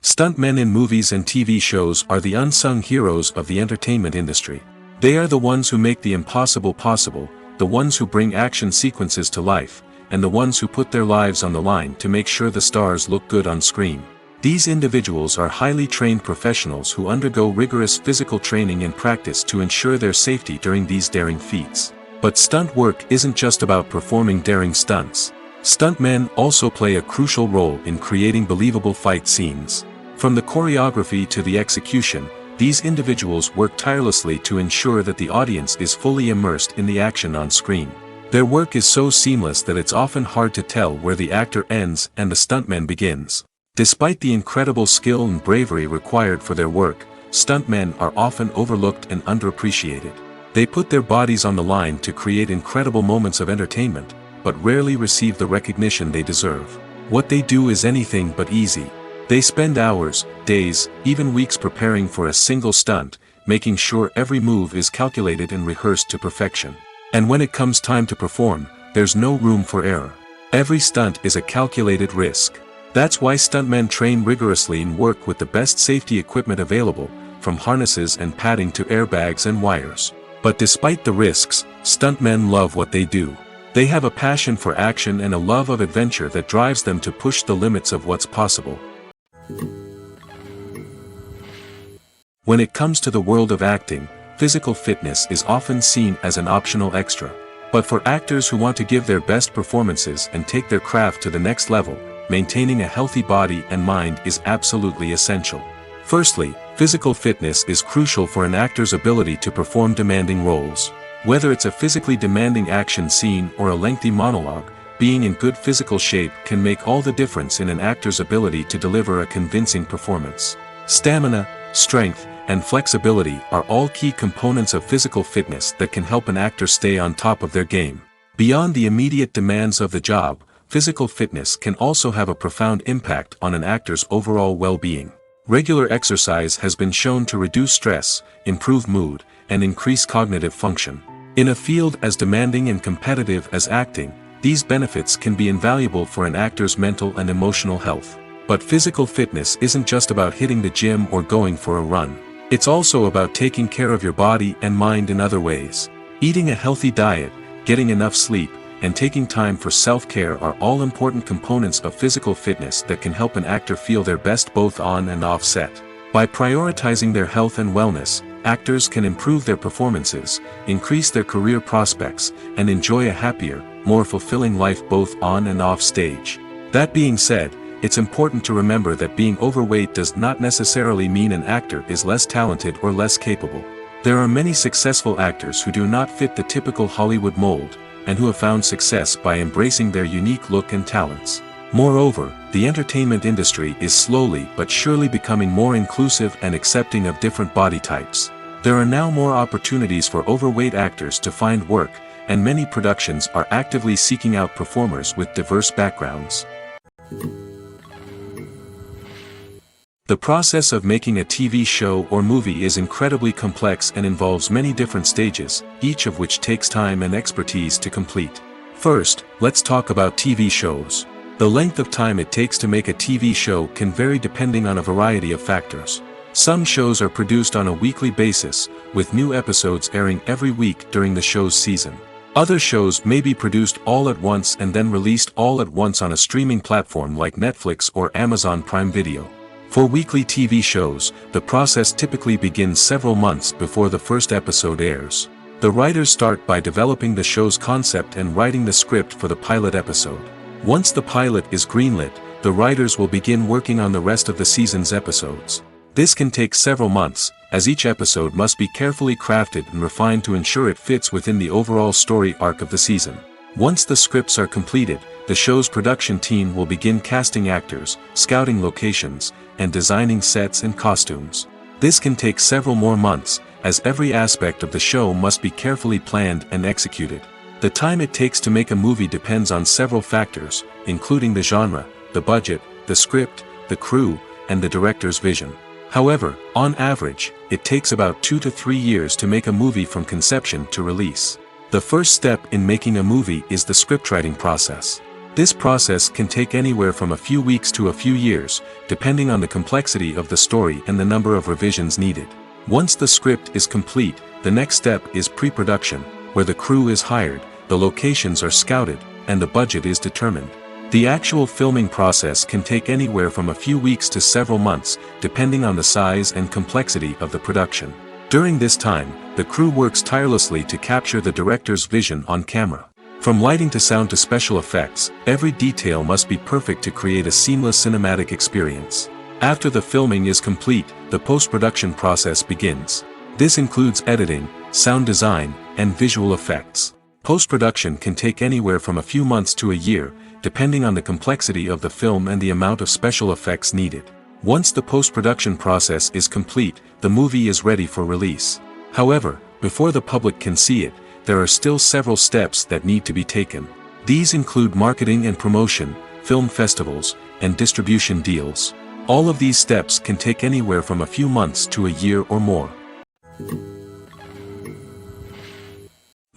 Speaker 1: Stuntmen in movies and TV shows are the unsung heroes of the entertainment industry. They are the ones who make the impossible possible, the ones who bring action sequences to life, and the ones who put their lives on the line to make sure the stars look good on screen. These individuals are highly trained professionals who undergo rigorous physical training and practice to ensure their safety during these daring feats. But stunt work isn't just about performing daring stunts. Stuntmen also play a crucial role in creating believable fight scenes. From the choreography to the execution, these individuals work tirelessly to ensure that the audience is fully immersed in the action on screen. Their work is so seamless that it's often hard to tell where the actor ends and the stuntman begins. Despite the incredible skill and bravery required for their work, stuntmen are often overlooked and underappreciated. They put their bodies on the line to create incredible moments of entertainment, but rarely receive the recognition they deserve. What they do is anything but easy. They spend hours, days, even weeks preparing for a single stunt, making sure every move is calculated and rehearsed to perfection. And when it comes time to perform, there's no room for error. Every stunt is a calculated risk. That's why stuntmen train rigorously and work with the best safety equipment available, from harnesses and padding to airbags and wires. But despite the risks, stuntmen love what they do. They have a passion for action and a love of adventure that drives them to push the limits of what's possible. When it comes to the world of acting, physical fitness is often seen as an optional extra. But for actors who want to give their best performances and take their craft to the next level, maintaining a healthy body and mind is absolutely essential. Firstly, physical fitness is crucial for an actor's ability to perform demanding roles. Whether it's a physically demanding action scene or a lengthy monologue, being in good physical shape can make all the difference in an actor's ability to deliver a convincing performance. Stamina, strength, and flexibility are all key components of physical fitness that can help an actor stay on top of their game. Beyond the immediate demands of the job, physical fitness can also have a profound impact on an actor's overall well-being. Regular exercise has been shown to reduce stress, improve mood, and increase cognitive function. In a field as demanding and competitive as acting, these benefits can be invaluable for an actor's mental and emotional health. But physical fitness isn't just about hitting the gym or going for a run. It's also about taking care of your body and mind in other ways. Eating a healthy diet, getting enough sleep, and taking time for self-care are all important components of physical fitness that can help an actor feel their best both on and off set. By prioritizing their health and wellness, actors can improve their performances, increase their career prospects, and enjoy a happier, more fulfilling life both on and off stage. That being said, it's important to remember that being overweight does not necessarily mean an actor is less talented or less capable. There are many successful actors who do not fit the typical Hollywood mold, and who have found success by embracing their unique look and talents. Moreover, the entertainment industry is slowly but surely becoming more inclusive and accepting of different body types. There are now more opportunities for overweight actors to find work, and many productions are actively seeking out performers with diverse backgrounds. The process of making a TV show or movie is incredibly complex and involves many different stages, each of which takes time and expertise to complete. First, let's talk about TV shows. The length of time it takes to make a TV show can vary depending on a variety of factors. Some shows are produced on a weekly basis, with new episodes airing every week during the show's season. Other shows may be produced all at once and then released all at once on a streaming platform like Netflix or Amazon Prime Video. For weekly TV shows, the process typically begins several months before the first episode airs. The writers start by developing the show's concept and writing the script for the pilot episode. Once the pilot is greenlit, the writers will begin working on the rest of the season's episodes. This can take several months, as each episode must be carefully crafted and refined to ensure it fits within the overall story arc of the season. Once the scripts are completed, the show's production team will begin casting actors, scouting locations, and designing sets and costumes. This can take several more months, as every aspect of the show must be carefully planned and executed. The time it takes to make a movie depends on several factors, including the genre, the budget, the script, the crew, and the director's vision. However, on average, it takes about 2 to 3 years to make a movie from conception to release. The first step in making a movie is the scriptwriting process. This process can take anywhere from a few weeks to a few years, depending on the complexity of the story and the number of revisions needed. Once the script is complete, the next step is pre-production, where the crew is hired, the locations are scouted, and the budget is determined. The actual filming process can take anywhere from a few weeks to several months, depending on the size and complexity of the production. During this time, the crew works tirelessly to capture the director's vision on camera. From lighting to sound to special effects, every detail must be perfect to create a seamless cinematic experience. After the filming is complete, the post-production process begins. This includes editing, sound design, and visual effects. Post-production can take anywhere from a few months to a year, depending on the complexity of the film and the amount of special effects needed. Once the post-production process is complete, the movie is ready for release. However, before the public can see it, there are still several steps that need to be taken. These include marketing and promotion, film festivals, and distribution deals. All of these steps can take anywhere from a few months to a year or more.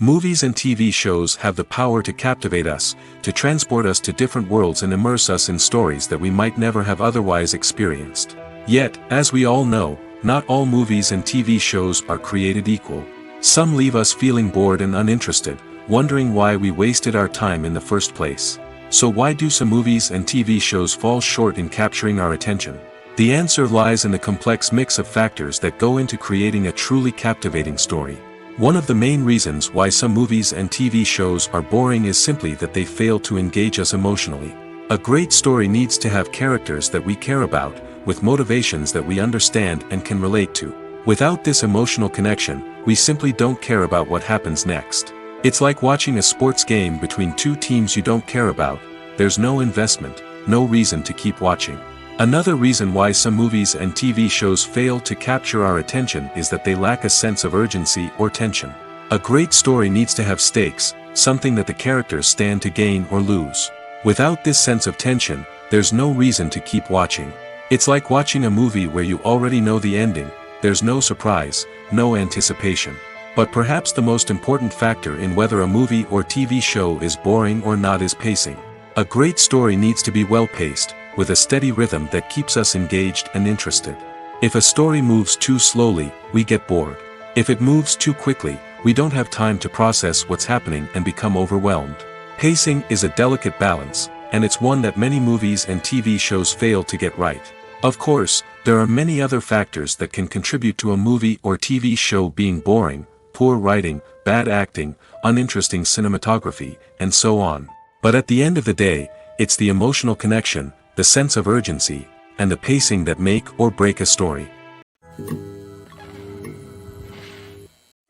Speaker 1: Movies and TV shows have the power to captivate us, to transport us to different worlds and immerse us in stories that we might never have otherwise experienced. Yet, as we all know, not all movies and TV shows are created equal. Some leave us feeling bored and uninterested, wondering why we wasted our time in the first place. So why do some movies and TV shows fall short in capturing our attention? The answer lies in the complex mix of factors that go into creating a truly captivating story. One of the main reasons why some movies and TV shows are boring is simply that they fail to engage us emotionally. A great story needs to have characters that we care about, with motivations that we understand and can relate to. Without this emotional connection, we simply don't care about what happens next. It's like watching a sports game between two teams you don't care about. There's no investment, no reason to keep watching. Another reason why some movies and TV shows fail to capture our attention is that they lack a sense of urgency or tension. A great story needs to have stakes, something that the characters stand to gain or lose. Without this sense of tension, there's no reason to keep watching. It's like watching a movie where you already know the ending. There's no surprise, no anticipation. But perhaps the most important factor in whether a movie or TV show is boring or not is pacing. A great story needs to be well-paced, with a steady rhythm that keeps us engaged and interested. If a story moves too slowly, we get bored. If it moves too quickly, we don't have time to process what's happening and become overwhelmed. Pacing is a delicate balance, and it's one that many movies and TV shows fail to get right. Of course, there are many other factors that can contribute to a movie or TV show being boring: poor writing, bad acting, uninteresting cinematography, and so on. But at the end of the day, it's the emotional connection, the sense of urgency, and the pacing that make or break a story.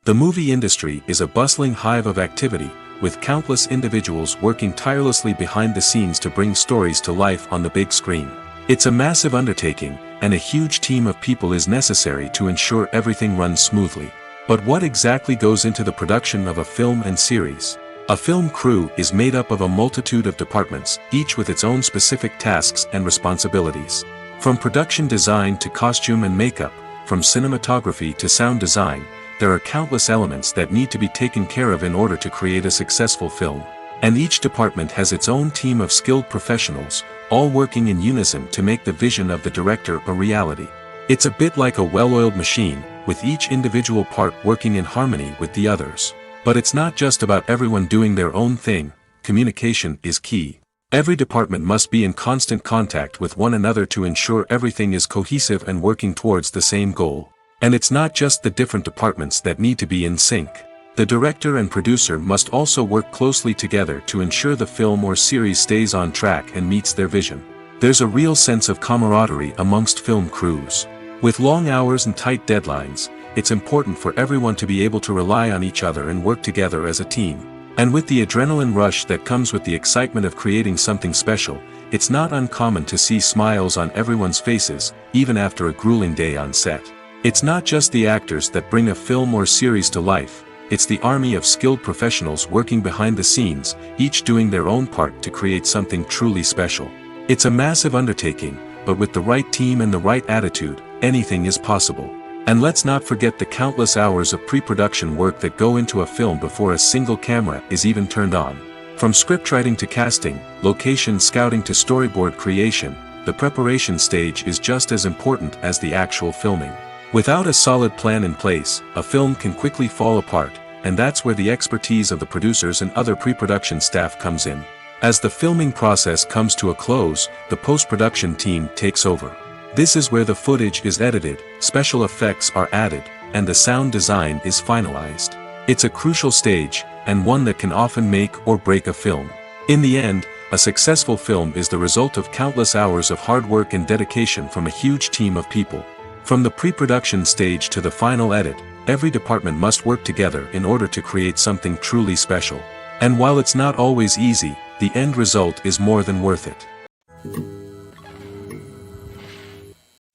Speaker 1: The movie industry is a bustling hive of activity, with countless individuals working tirelessly behind the scenes to bring stories to life on the big screen. It's a massive undertaking, and a huge team of people is necessary to ensure everything runs smoothly. But what exactly goes into the production of a film and series? A film crew is made up of a multitude of departments, each with its own specific tasks and responsibilities. From production design to costume and makeup, from cinematography to sound design, there are countless elements that need to be taken care of in order to create a successful film. And each department has its own team of skilled professionals, all working in unison to make the vision of the director a reality. It's a bit like a well-oiled machine, with each individual part working in harmony with the others. But it's not just about everyone doing their own thing. Communication is key. Every department must be in constant contact with one another to ensure everything is cohesive and working towards the same goal. And it's not just the different departments that need to be in sync. The director and producer must also work closely together to ensure the film or series stays on track and meets their vision. There's a real sense of camaraderie amongst film crews. With long hours and tight deadlines, it's important for everyone to be able to rely on each other and work together as a team. And with the adrenaline rush that comes with the excitement of creating something special, it's not uncommon to see smiles on everyone's faces, even after a grueling day on set. It's not just the actors that bring a film or series to life. It's the army of skilled professionals working behind the scenes, each doing their own part to create something truly special. It's a massive undertaking, but with the right team and the right attitude, anything is possible. And let's not forget the countless hours of pre-production work that go into a film before a single camera is even turned on. From scriptwriting to casting, location scouting to storyboard creation, the preparation stage is just as important as the actual filming. Without a solid plan in place, a film can quickly fall apart, and that's where the expertise of the producers and other pre-production staff comes in. As the filming process comes to a close, the post-production team takes over. This is where the footage is edited, special effects are added, and the sound design is finalized. It's a crucial stage, and one that can often make or break a film. In the end, a successful film is the result of countless hours of hard work and dedication from a huge team of people. From the pre-production stage to the final edit, every department must work together in order to create something truly special. And while it's not always easy, the end result is more than worth it.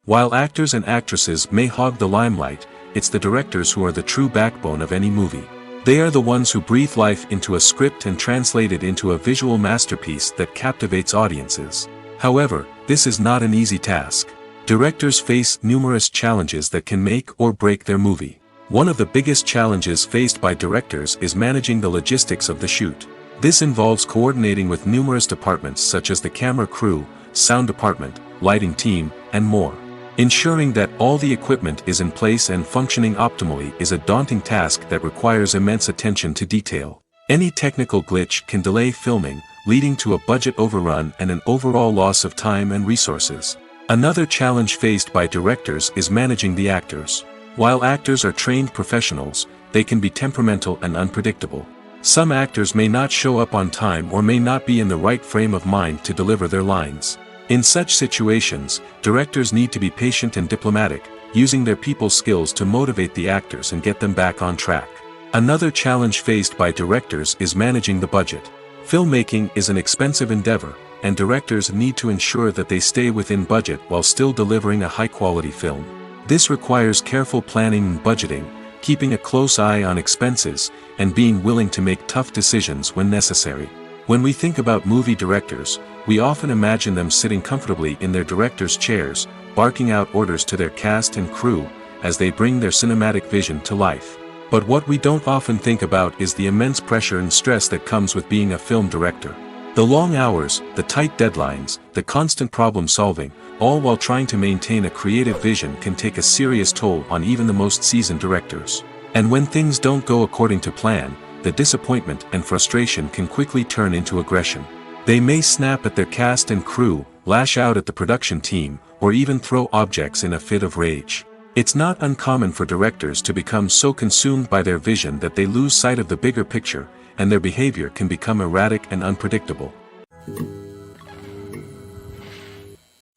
Speaker 1: While actors and actresses may hog the limelight, it's the directors who are the true backbone of any movie. They are the ones who breathe life into a script and translate it into a visual masterpiece that captivates audiences. However, this is not an easy task. Directors face numerous challenges that can make or break their movie. One of the biggest challenges faced by directors is managing the logistics of the shoot. This involves coordinating with numerous departments such as the camera crew, sound department, lighting team, and more. Ensuring that all the equipment is in place and functioning optimally is a daunting task that requires immense attention to detail. Any technical glitch can delay filming, leading to a budget overrun and an overall loss of time and resources. Another challenge faced by directors is managing the actors. While actors are trained professionals, they can be temperamental and unpredictable. Some actors may not show up on time or may not be in the right frame of mind to deliver their lines. In such situations, directors need to be patient and diplomatic, using their people skills to motivate the actors and get them back on track. Another challenge faced by directors is managing the budget. Filmmaking is an expensive endeavor, and directors need to ensure that they stay within budget while still delivering a high-quality film. This requires careful planning and budgeting, keeping a close eye on expenses, and being willing to make tough decisions when necessary. When we think about movie directors, we often imagine them sitting comfortably in their director's chairs, barking out orders to their cast and crew, as they bring their cinematic vision to life. But what we don't often think about is the immense pressure and stress that comes with being a film director. The long hours, the tight deadlines, the constant problem solving, all while trying to maintain a creative vision can take a serious toll on even the most seasoned directors. And when things don't go according to plan, the disappointment and frustration can quickly turn into aggression. They may snap at their cast and crew, lash out at the production team, or even throw objects in a fit of rage. It's not uncommon for directors to become so consumed by their vision that they lose sight of the bigger picture, and their behavior can become erratic and unpredictable.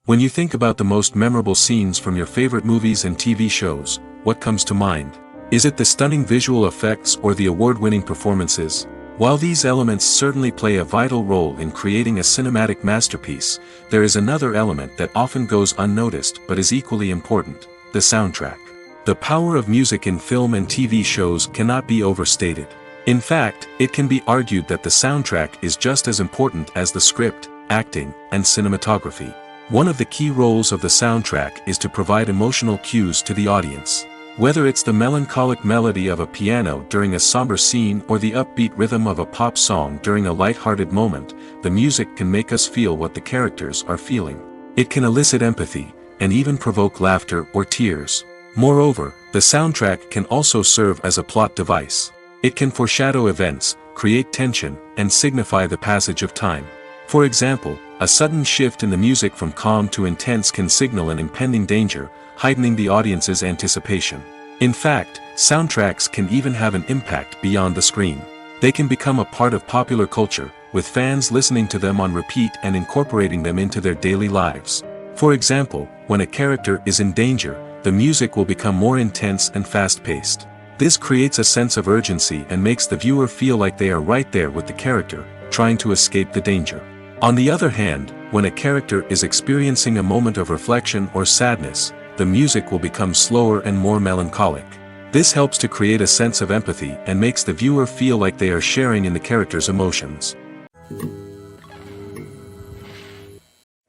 Speaker 1: When you think about the most memorable scenes from your favorite movies and TV shows, what comes to mind? Is it the stunning visual effects or the award-winning performances? While these elements certainly play a vital role in creating a cinematic masterpiece, there is another element that often goes unnoticed but is equally important: the soundtrack. The power of music in film and TV shows cannot be overstated. In fact, it can be argued that the soundtrack is just as important as the script, acting, and cinematography. One of the key roles of the soundtrack is to provide emotional cues to the audience. Whether it's the melancholic melody of a piano during a somber scene or the upbeat rhythm of a pop song during a light-hearted moment, the music can make us feel what the characters are feeling. It can elicit empathy, and even provoke laughter or tears. Moreover, the soundtrack can also serve as a plot device. It can foreshadow events, create tension, and signify the passage of time. For example, a sudden shift in the music from calm to intense can signal an impending danger, heightening the audience's anticipation. In fact, soundtracks can even have an impact beyond the screen. They can become a part of popular culture, with fans listening to them on repeat and incorporating them into their daily lives. For example, when a character is in danger, the music will become more intense and fast-paced. This creates a sense of urgency and makes the viewer feel like they are right there with the character, trying to escape the danger. On the other hand, when a character is experiencing a moment of reflection or sadness, the music will become slower and more melancholic. This helps to create a sense of empathy and makes the viewer feel like they are sharing in the character's emotions.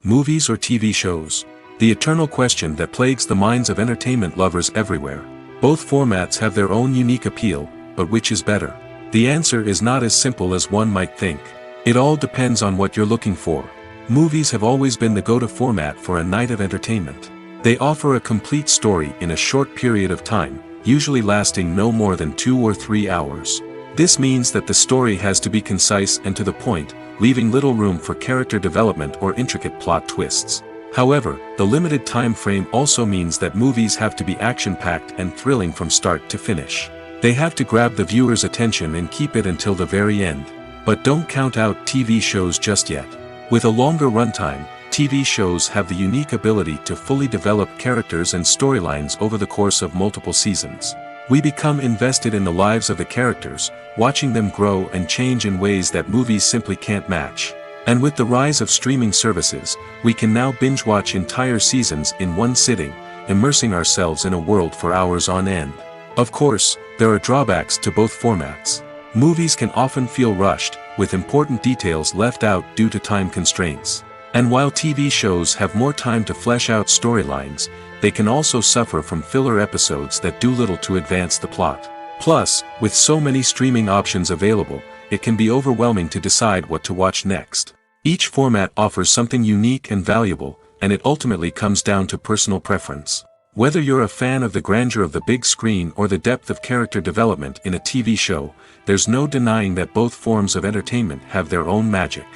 Speaker 1: Movies or TV shows? The eternal question that plagues the minds of entertainment lovers everywhere. Both formats have their own unique appeal, but which is better? The answer is not as simple as one might think. It all depends on what you're looking for. Movies have always been the go-to format for a night of entertainment. They offer a complete story in a short period of time, usually lasting no more than 2 or 3 hours. This means that the story has to be concise and to the point, leaving little room for character development or intricate plot twists. However, the limited time frame also means that movies have to be action-packed and thrilling from start to finish. They have to grab the viewer's attention and keep it until the very end. But don't count out TV shows just yet. With a longer runtime, TV shows have the unique ability to fully develop characters and storylines over the course of multiple seasons. We become invested in the lives of the characters, watching them grow and change in ways that movies simply can't match. And with the rise of streaming services, we can now binge-watch entire seasons in one sitting, immersing ourselves in a world for hours on end. Of course, there are drawbacks to both formats. Movies can often feel rushed, with important details left out due to time constraints. And while TV shows have more time to flesh out storylines, they can also suffer from filler episodes that do little to advance the plot. Plus, with so many streaming options available, it can be overwhelming to decide what to watch next. Each format offers something unique and valuable, and it ultimately comes down to personal preference. Whether you're a fan of the grandeur of the big screen or the depth of character development in a TV show, there's no denying that both forms of entertainment have their own magic.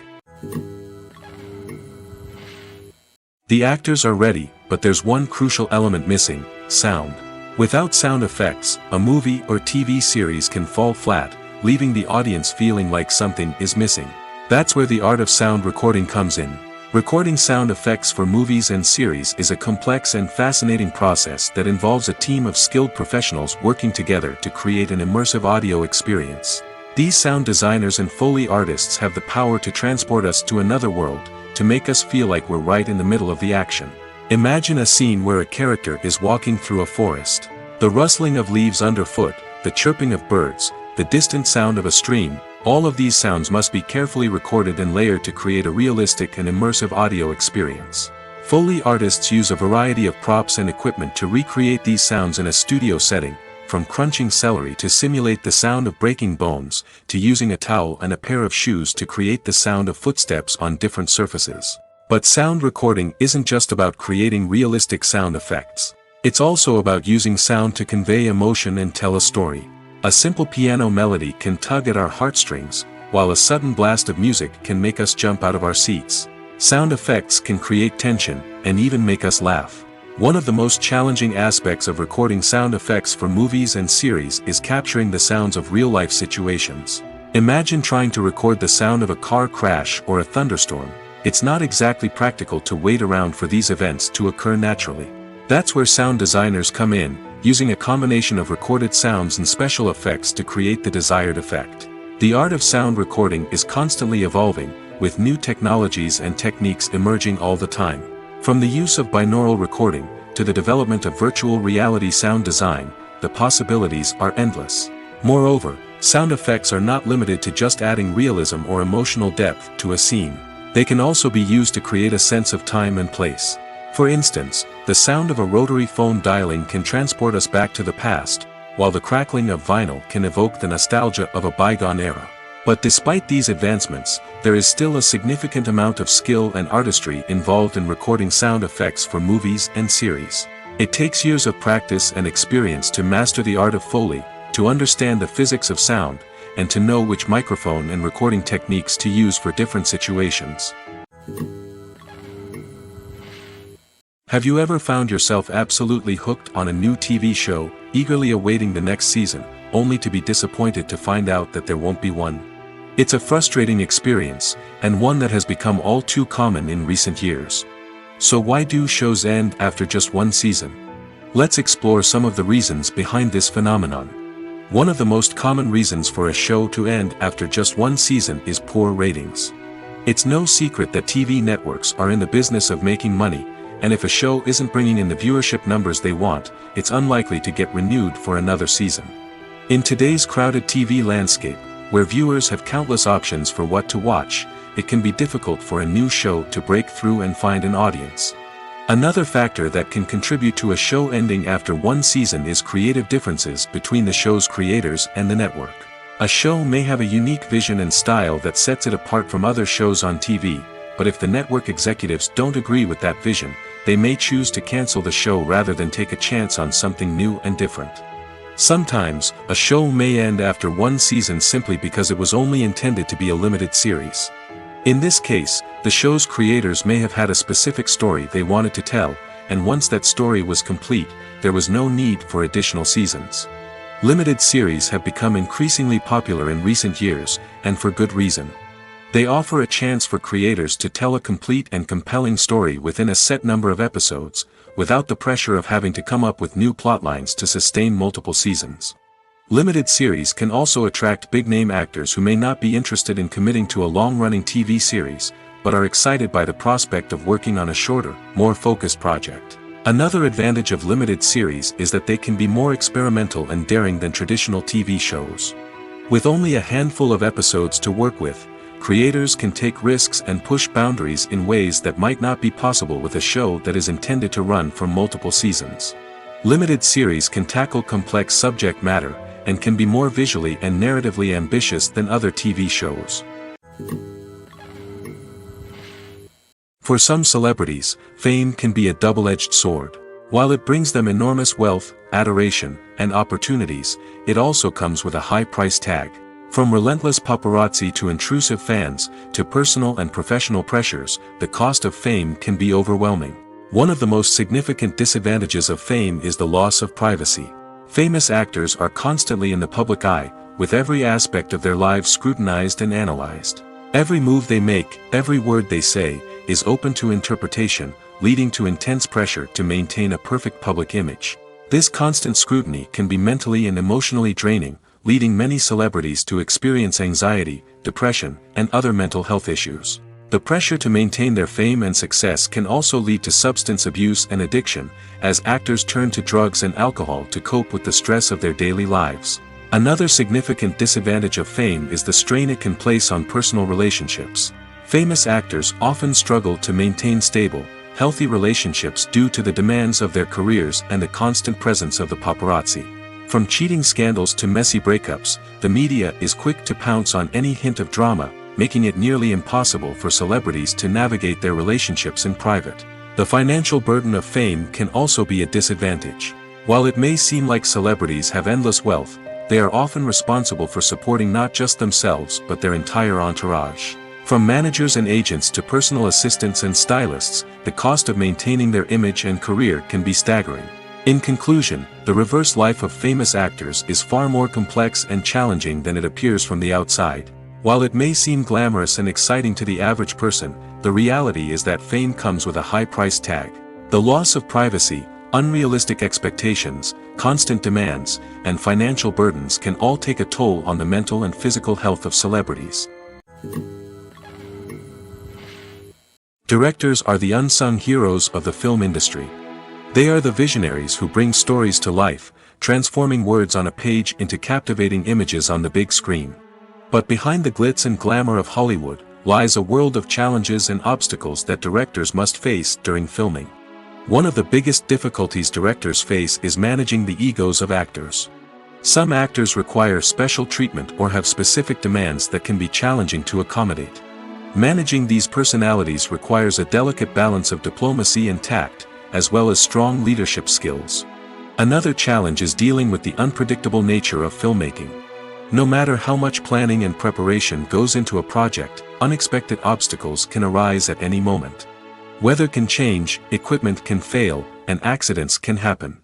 Speaker 1: The actors are ready, but there's one crucial element missing: sound. Without sound effects, a movie or TV series can fall flat, leaving the audience feeling like something is missing. That's where the art of sound recording comes in. Recording sound effects for movies and series is a complex and fascinating process that involves a team of skilled professionals working together to create an immersive audio experience. These sound designers and Foley artists have the power to transport us to another world, to make us feel like we're right in the middle of the action. Imagine a scene where a character is walking through a forest. The rustling of leaves underfoot, the chirping of birds, the distant sound of a stream, all of these sounds must be carefully recorded and layered to create a realistic and immersive audio experience. Foley artists use a variety of props and equipment to recreate these sounds in a studio setting, from crunching celery to simulate the sound of breaking bones, to using a towel and a pair of shoes to create the sound of footsteps on different surfaces. But sound recording isn't just about creating realistic sound effects. It's also about using sound to convey emotion and tell a story. A simple piano melody can tug at our heartstrings, while a sudden blast of music can make us jump out of our seats. Sound effects can create tension, and even make us laugh. One of the most challenging aspects of recording sound effects for movies and series is capturing the sounds of real-life situations. Imagine trying to record the sound of a car crash or a thunderstorm. It's not exactly practical to wait around for these events to occur naturally. That's where sound designers come in, using a combination of recorded sounds and special effects to create the desired effect. The art of sound recording is constantly evolving, with new technologies and techniques emerging all the time. From the use of binaural recording, to the development of virtual reality sound design, the possibilities are endless. Moreover, sound effects are not limited to just adding realism or emotional depth to a scene. They can also be used to create a sense of time and place. For instance, the sound of a rotary phone dialing can transport us back to the past, while the crackling of vinyl can evoke the nostalgia of a bygone era. But despite these advancements, there is still a significant amount of skill and artistry involved in recording sound effects for movies and series. It takes years of practice and experience to master the art of Foley, to understand the physics of sound, and to know which microphone and recording techniques to use for different situations. Have you ever found yourself absolutely hooked on a new TV show, eagerly awaiting the next season, only to be disappointed to find out that there won't be one? It's a frustrating experience, and one that has become all too common in recent years. So why do shows end after just one season? Let's explore some of the reasons behind this phenomenon. One of the most common reasons for a show to end after just one season is poor ratings. It's no secret that TV networks are in the business of making money, and if a show isn't bringing in the viewership numbers they want, it's unlikely to get renewed for another season. In today's crowded TV landscape, where viewers have countless options for what to watch, it can be difficult for a new show to break through and find an audience. Another factor that can contribute to a show ending after one season is creative differences between the show's creators and the network. A show may have a unique vision and style that sets it apart from other shows on TV, but if the network executives don't agree with that vision, they may choose to cancel the show rather than take a chance on something new and different. Sometimes, a show may end after one season simply because it was only intended to be a limited series. In this case, the show's creators may have had a specific story they wanted to tell, and once that story was complete, there was no need for additional seasons. Limited series have become increasingly popular in recent years, and for good reason. They offer a chance for creators to tell a complete and compelling story within a set number of episodes, without the pressure of having to come up with new plotlines to sustain multiple seasons. Limited series can also attract big-name actors who may not be interested in committing to a long-running TV series, but are excited by the prospect of working on a shorter, more focused project. Another advantage of limited series is that they can be more experimental and daring than traditional TV shows. With only a handful of episodes to work with, creators can take risks and push boundaries in ways that might not be possible with a show that is intended to run for multiple seasons. Limited series can tackle complex subject matter, and can be more visually and narratively ambitious than other TV shows. For some celebrities, fame can be a double-edged sword. While it brings them enormous wealth, adoration, and opportunities, it also comes with a high price tag. From relentless paparazzi to intrusive fans, to personal and professional pressures, the cost of fame can be overwhelming. One of the most significant disadvantages of fame is the loss of privacy. Famous actors are constantly in the public eye, with every aspect of their lives scrutinized and analyzed. Every move they make, every word they say, is open to interpretation, leading to intense pressure to maintain a perfect public image. This constant scrutiny can be mentally and emotionally draining, leading many celebrities to experience anxiety, depression, and other mental health issues. The pressure to maintain their fame and success can also lead to substance abuse and addiction, as actors turn to drugs and alcohol to cope with the stress of their daily lives. Another significant disadvantage of fame is the strain it can place on personal relationships. Famous actors often struggle to maintain stable, healthy relationships due to the demands of their careers and the constant presence of the paparazzi. From cheating scandals to messy breakups, the media is quick to pounce on any hint of drama, making it nearly impossible for celebrities to navigate their relationships in private. The financial burden of fame can also be a disadvantage. While it may seem like celebrities have endless wealth, they are often responsible for supporting not just themselves but their entire entourage. From managers and agents to personal assistants and stylists, the cost of maintaining their image and career can be staggering. In conclusion, the reverse life of famous actors is far more complex and challenging than it appears from the outside. While it may seem glamorous and exciting to the average person, the reality is that fame comes with a high price tag. The loss of privacy, unrealistic expectations, constant demands, and financial burdens can all take a toll on the mental and physical health of celebrities. Directors are the unsung heroes of the film industry. They are the visionaries who bring stories to life, transforming words on a page into captivating images on the big screen. But behind the glitz and glamour of Hollywood, lies a world of challenges and obstacles that directors must face during filming. One of the biggest difficulties directors face is managing the egos of actors. Some actors require special treatment or have specific demands that can be challenging to accommodate. Managing these personalities requires a delicate balance of diplomacy and tact, as well as strong leadership skills. Another challenge is dealing with the unpredictable nature of filmmaking. No matter how much planning and preparation goes into a project, unexpected obstacles can arise at any moment. Weather can change, equipment can fail, and accidents can happen.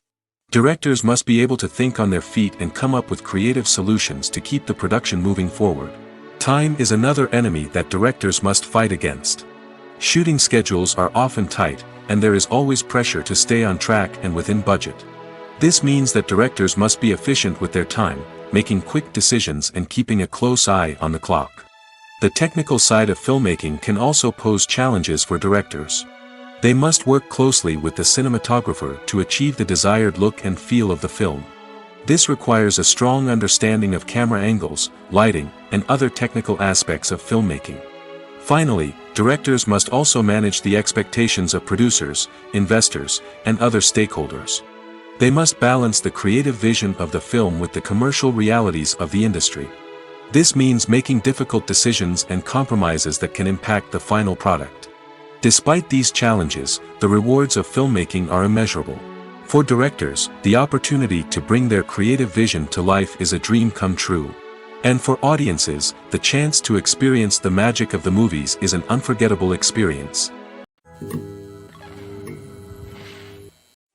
Speaker 1: Directors must be able to think on their feet and come up with creative solutions to keep the production moving forward. Time is another enemy that directors must fight against. Shooting schedules are often tight, and there is always pressure to stay on track and within budget. This means that directors must be efficient with their time, making quick decisions and keeping a close eye on the clock. The technical side of filmmaking can also pose challenges for directors. They must work closely with the cinematographer to achieve the desired look and feel of the film. This requires a strong understanding of camera angles, lighting, and other technical aspects of filmmaking. Finally, directors must also manage the expectations of producers, investors, and other stakeholders. They must balance the creative vision of the film with the commercial realities of the industry. This means making difficult decisions and compromises that can impact the final product. Despite these challenges, the rewards of filmmaking are immeasurable. For directors, the opportunity to bring their creative vision to life is a dream come true. And for audiences, the chance to experience the magic of the movies is an unforgettable experience.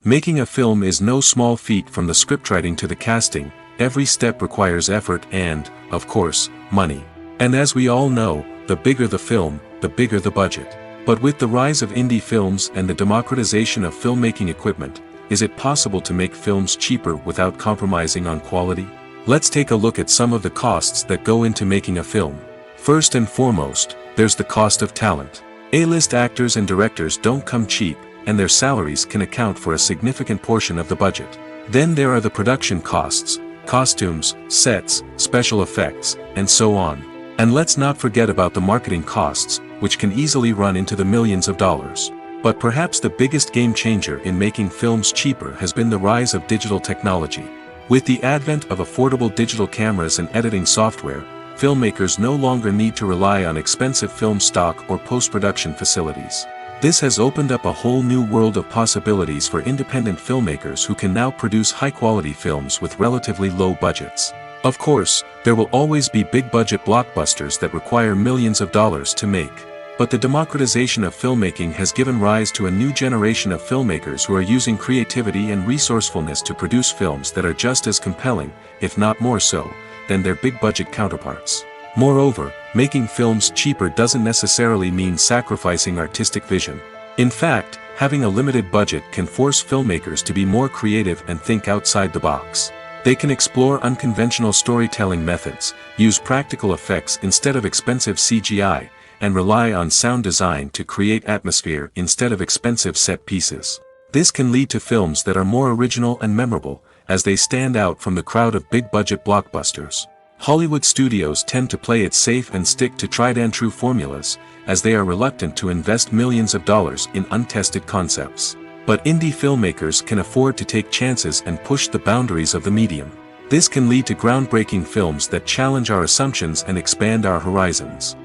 Speaker 1: Making a film is no small feat. From the scriptwriting to the casting, every step requires effort and, of course, money. And as we all know, the bigger the film, the bigger the budget. But with the rise of indie films and the democratization of filmmaking equipment, is it possible to make films cheaper without compromising on quality? Let's take a look at some of the costs that go into making a film. First and foremost, there's the cost of talent. A-list actors and directors don't come cheap, and their salaries can account for a significant portion of the budget. Then there are the production costs, costumes, sets, special effects, and so on. And let's not forget about the marketing costs, which can easily run into the millions of dollars. But perhaps the biggest game changer in making films cheaper has been the rise of digital technology. With the advent of affordable digital cameras and editing software, filmmakers no longer need to rely on expensive film stock or post-production facilities. This has opened up a whole new world of possibilities for independent filmmakers who can now produce high-quality films with relatively low budgets. Of course, there will always be big-budget blockbusters that require millions of dollars to make. But the democratization of filmmaking has given rise to a new generation of filmmakers who are using creativity and resourcefulness to produce films that are just as compelling, if not more so, than their big-budget counterparts. Moreover, making films cheaper doesn't necessarily mean sacrificing artistic vision. In fact, having a limited budget can force filmmakers to be more creative and think outside the box. They can explore unconventional storytelling methods, use practical effects instead of expensive CGI, and rely on sound design to create atmosphere instead of expensive set pieces. This can lead to films that are more original and memorable, as they stand out from the crowd of big-budget blockbusters. Hollywood studios tend to play it safe and stick to tried-and-true formulas, as they are reluctant to invest millions of dollars in untested concepts. But indie filmmakers can afford to take chances and push the boundaries of the medium. This can lead to groundbreaking films that challenge our assumptions and expand our horizons.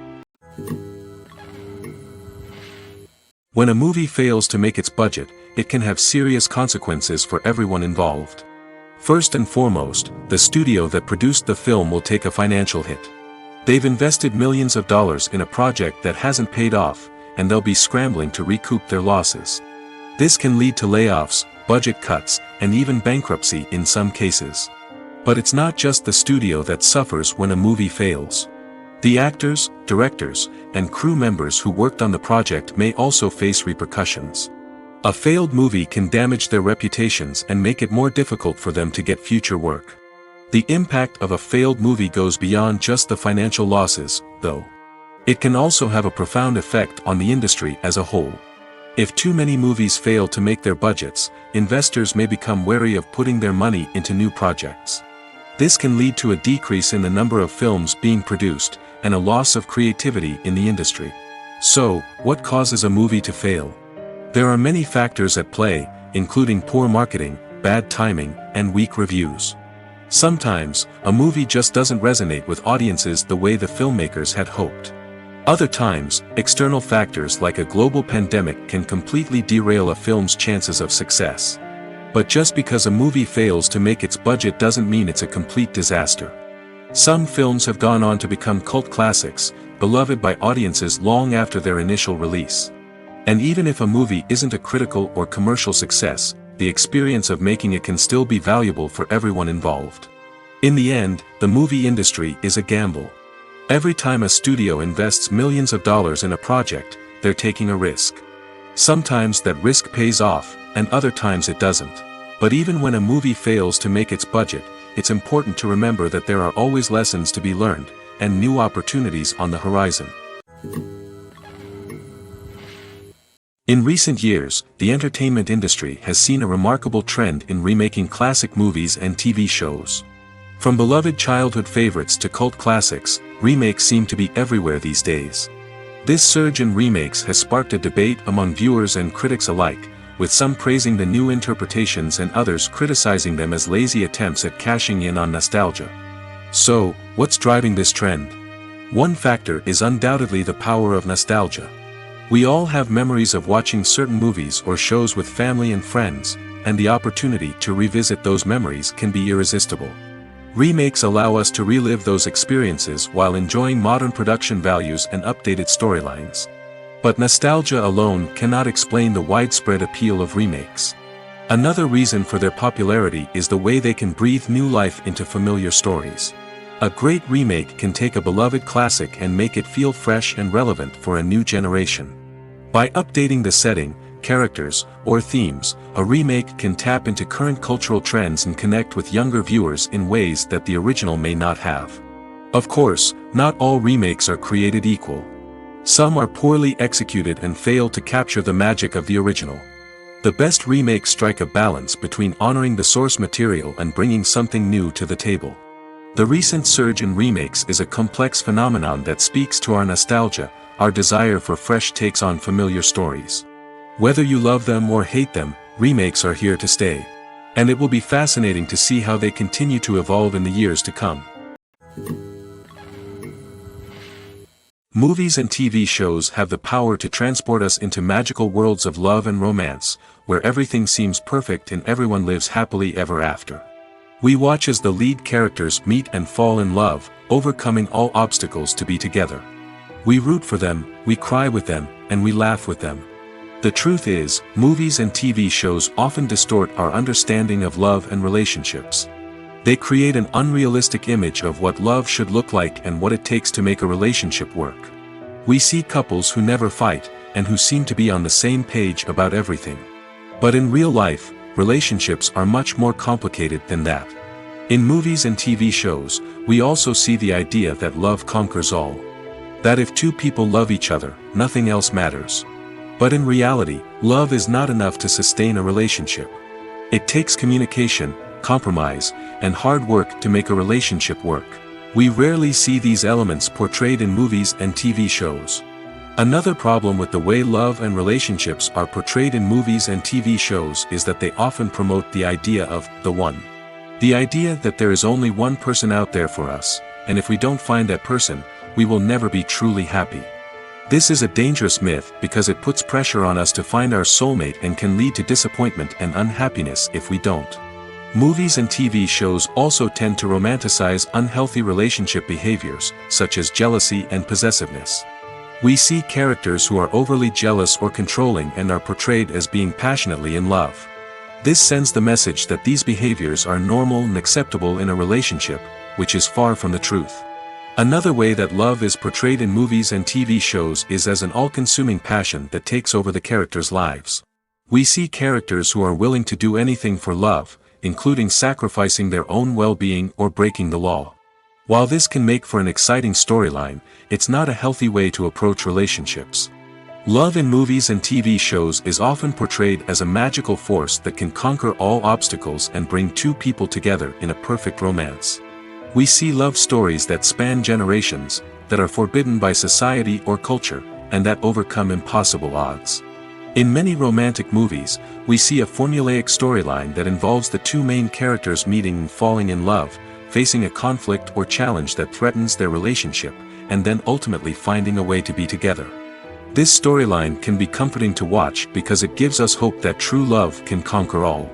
Speaker 1: When a movie fails to make its budget, it can have serious consequences for everyone involved. First and foremost, the studio that produced the film will take a financial hit. They've invested millions of dollars in a project that hasn't paid off, and they'll be scrambling to recoup their losses. This can lead to layoffs, budget cuts, and even bankruptcy in some cases. But it's not just the studio that suffers when a movie fails. The actors, directors, and crew members who worked on the project may also face repercussions. A failed movie can damage their reputations and make it more difficult for them to get future work. The impact of a failed movie goes beyond just the financial losses, though. It can also have a profound effect on the industry as a whole. If too many movies fail to make their budgets, investors may become wary of putting their money into new projects. This can lead to a decrease in the number of films being produced, and a loss of creativity in the industry. So, what causes a movie to fail? There are many factors at play, including poor marketing, bad timing, and weak reviews. Sometimes, a movie just doesn't resonate with audiences the way the filmmakers had hoped. Other times, external factors like a global pandemic can completely derail a film's chances of success. But just because a movie fails to make its budget doesn't mean it's a complete disaster. Some films have gone on to become cult classics, beloved by audiences long after their initial release. And even if a movie isn't a critical or commercial success, the experience of making it can still be valuable for everyone involved. In the end, the movie industry is a gamble. Every time a studio invests millions of dollars in a project, they're taking a risk. Sometimes that risk pays off, and other times it doesn't. But even when a movie fails to make its budget, it's important to remember that there are always lessons to be learned, and new opportunities on the horizon. In recent years, the entertainment industry has seen a remarkable trend in remaking classic movies and TV shows. From beloved childhood favorites to cult classics, remakes seem to be everywhere these days. This surge in remakes has sparked a debate among viewers and critics alike, with some praising the new interpretations and others criticizing them as lazy attempts at cashing in on nostalgia. So, what's driving this trend? One factor is undoubtedly the power of nostalgia. We all have memories of watching certain movies or shows with family and friends, and the opportunity to revisit those memories can be irresistible. Remakes allow us to relive those experiences while enjoying modern production values and updated storylines. But nostalgia alone cannot explain the widespread appeal of remakes. Another reason for their popularity is the way they can breathe new life into familiar stories. A great remake can take a beloved classic and make it feel fresh and relevant for a new generation. By updating the setting, characters, or themes, a remake can tap into current cultural trends and connect with younger viewers in ways that the original may not have. Of course, not all remakes are created equal. Some are poorly executed and fail to capture the magic of the original. The best remakes strike a balance between honoring the source material and bringing something new to the table. The recent surge in remakes is a complex phenomenon that speaks to our nostalgia, our desire for fresh takes on familiar stories. Whether you love them or hate them, remakes are here to stay. And it will be fascinating to see how they continue to evolve in the years to come. Movies and TV shows have the power to transport us into magical worlds of love and romance, where everything seems perfect and everyone lives happily ever after. We watch as the lead characters meet and fall in love, overcoming all obstacles to be together. We root for them, we cry with them, and we laugh with them. The truth is, movies and TV shows often distort our understanding of love and relationships. They create an unrealistic image of what love should look like and what it takes to make a relationship work. We see couples who never fight, and who seem to be on the same page about everything. But in real life, relationships are much more complicated than that. In movies and TV shows, we also see the idea that love conquers all. That if two people love each other, nothing else matters. But in reality, love is not enough to sustain a relationship. It takes communication, compromise, and hard work to make a relationship work. We rarely see these elements portrayed in movies and TV shows. Another problem with the way love and relationships are portrayed in movies and TV shows is that they often promote the idea of the one. The idea that there is only one person out there for us, and if we don't find that person, we will never be truly happy. This is a dangerous myth because it puts pressure on us to find our soulmate and can lead to disappointment and unhappiness if we don't. Movies and TV shows also tend to romanticize unhealthy relationship behaviors, such as jealousy and possessiveness. We see characters who are overly jealous or controlling and are portrayed as being passionately in love. This sends the message that these behaviors are normal and acceptable in a relationship, which is far from the truth. Another way that love is portrayed in movies and TV shows is as an all-consuming passion that takes over the characters' lives. We see characters who are willing to do anything for love, including sacrificing their own well-being or breaking the law. While this can make for an exciting storyline, it's not a healthy way to approach relationships. Love in movies and TV shows is often portrayed as a magical force that can conquer all obstacles and bring two people together in a perfect romance. We see love stories that span generations, that are forbidden by society or culture, and that overcome impossible odds. In many romantic movies, we see a formulaic storyline that involves the two main characters meeting and falling in love, facing a conflict or challenge that threatens their relationship, and then ultimately finding a way to be together. This storyline can be comforting to watch because it gives us hope that true love can conquer all.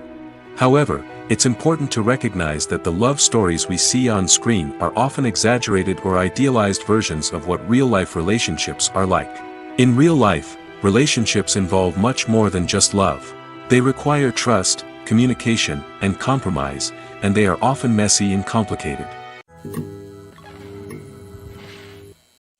Speaker 1: However, it's important to recognize that the love stories we see on screen are often exaggerated or idealized versions of what real-life relationships are like. In real life, relationships involve much more than just love. They require trust, communication, and compromise, and they are often messy and complicated.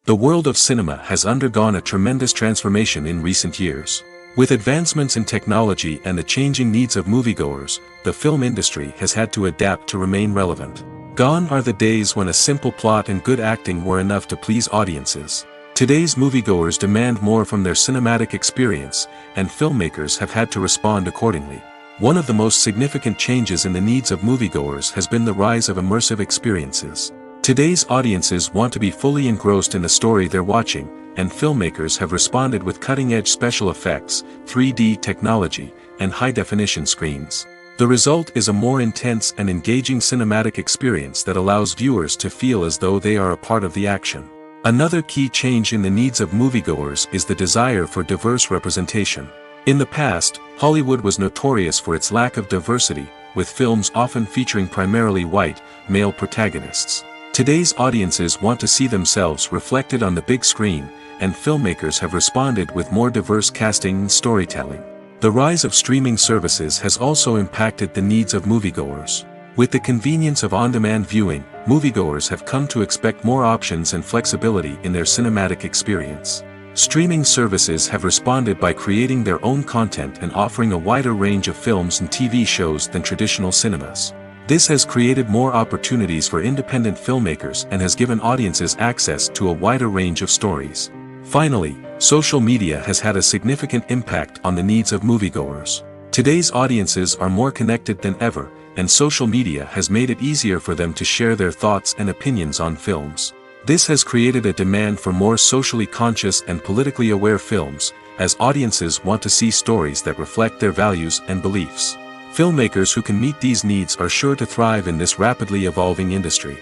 Speaker 1: The world of cinema has undergone a tremendous transformation in recent years. With advancements in technology and the changing needs of moviegoers, the film industry has had to adapt to remain relevant. Gone are the days when a simple plot and good acting were enough to please audiences. Today's moviegoers demand more from their cinematic experience, and filmmakers have had to respond accordingly. One of the most significant changes in the needs of moviegoers has been the rise of immersive experiences. Today's audiences want to be fully engrossed in the story they're watching, and filmmakers have responded with cutting-edge special effects, 3D technology, and high-definition screens. The result is a more intense and engaging cinematic experience that allows viewers to feel as though they are a part of the action. Another key change in the needs of moviegoers is the desire for diverse representation. In the past, Hollywood was notorious for its lack of diversity, with films often featuring primarily white, male protagonists. Today's audiences want to see themselves reflected on the big screen, and filmmakers have responded with more diverse casting and storytelling. The rise of streaming services has also impacted the needs of moviegoers. With the convenience of on-demand viewing, moviegoers have come to expect more options and flexibility in their cinematic experience. Streaming services have responded by creating their own content and offering a wider range of films and TV shows than traditional cinemas. This has created more opportunities for independent filmmakers and has given audiences access to a wider range of stories. Finally, social media has had a significant impact on the needs of moviegoers. Today's audiences are more connected than ever, and social media has made it easier for them to share their thoughts and opinions on films. This has created a demand for more socially conscious and politically aware films, as audiences want to see stories that reflect their values and beliefs. Filmmakers who can meet these needs are sure to thrive in this rapidly evolving industry.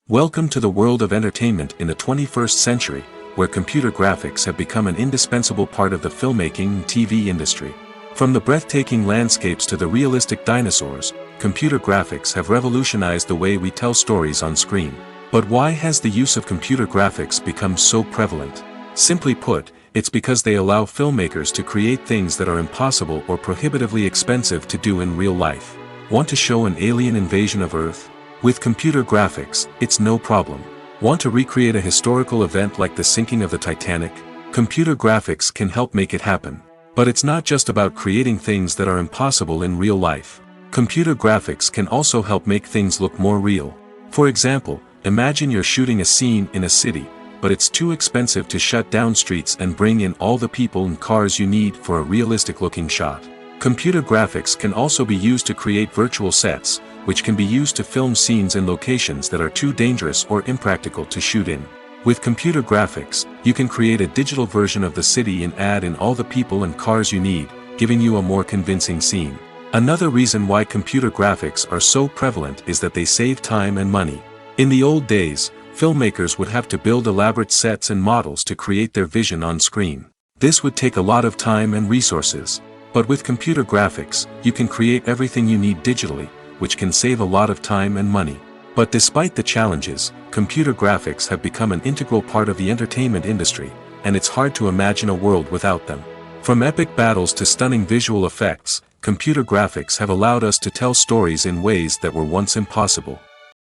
Speaker 1: Welcome to the world of entertainment in the 21st century, where computer graphics have become an indispensable part of the filmmaking and TV industry. From the breathtaking landscapes to the realistic dinosaurs, computer graphics have revolutionized the way we tell stories on screen. But why has the use of computer graphics become so prevalent? Simply put, it's because they allow filmmakers to create things that are impossible or prohibitively expensive to do in real life. Want to show an alien invasion of Earth? With computer graphics, it's no problem. Want to recreate a historical event like the sinking of the Titanic? Computer graphics can help make it happen. But it's not just about creating things that are impossible in real life. Computer graphics can also help make things look more real. For example, imagine you're shooting a scene in a city, but it's too expensive to shut down streets and bring in all the people and cars you need for a realistic-looking shot. Computer graphics can also be used to create virtual sets, which can be used to film scenes in locations that are too dangerous or impractical to shoot in. With computer graphics, you can create a digital version of the city and add in all the people and cars you need, giving you a more convincing scene. Another reason why computer graphics are so prevalent is that they save time and money. In the old days, filmmakers would have to build elaborate sets and models to create their vision on screen. This would take a lot of time and resources. But with computer graphics, you can create everything you need digitally, which can save a lot of time and money. But despite the challenges, computer graphics have become an integral part of the entertainment industry, and it's hard to imagine a world without them. From epic battles to stunning visual effects, computer graphics have allowed us to tell stories in ways that were once impossible.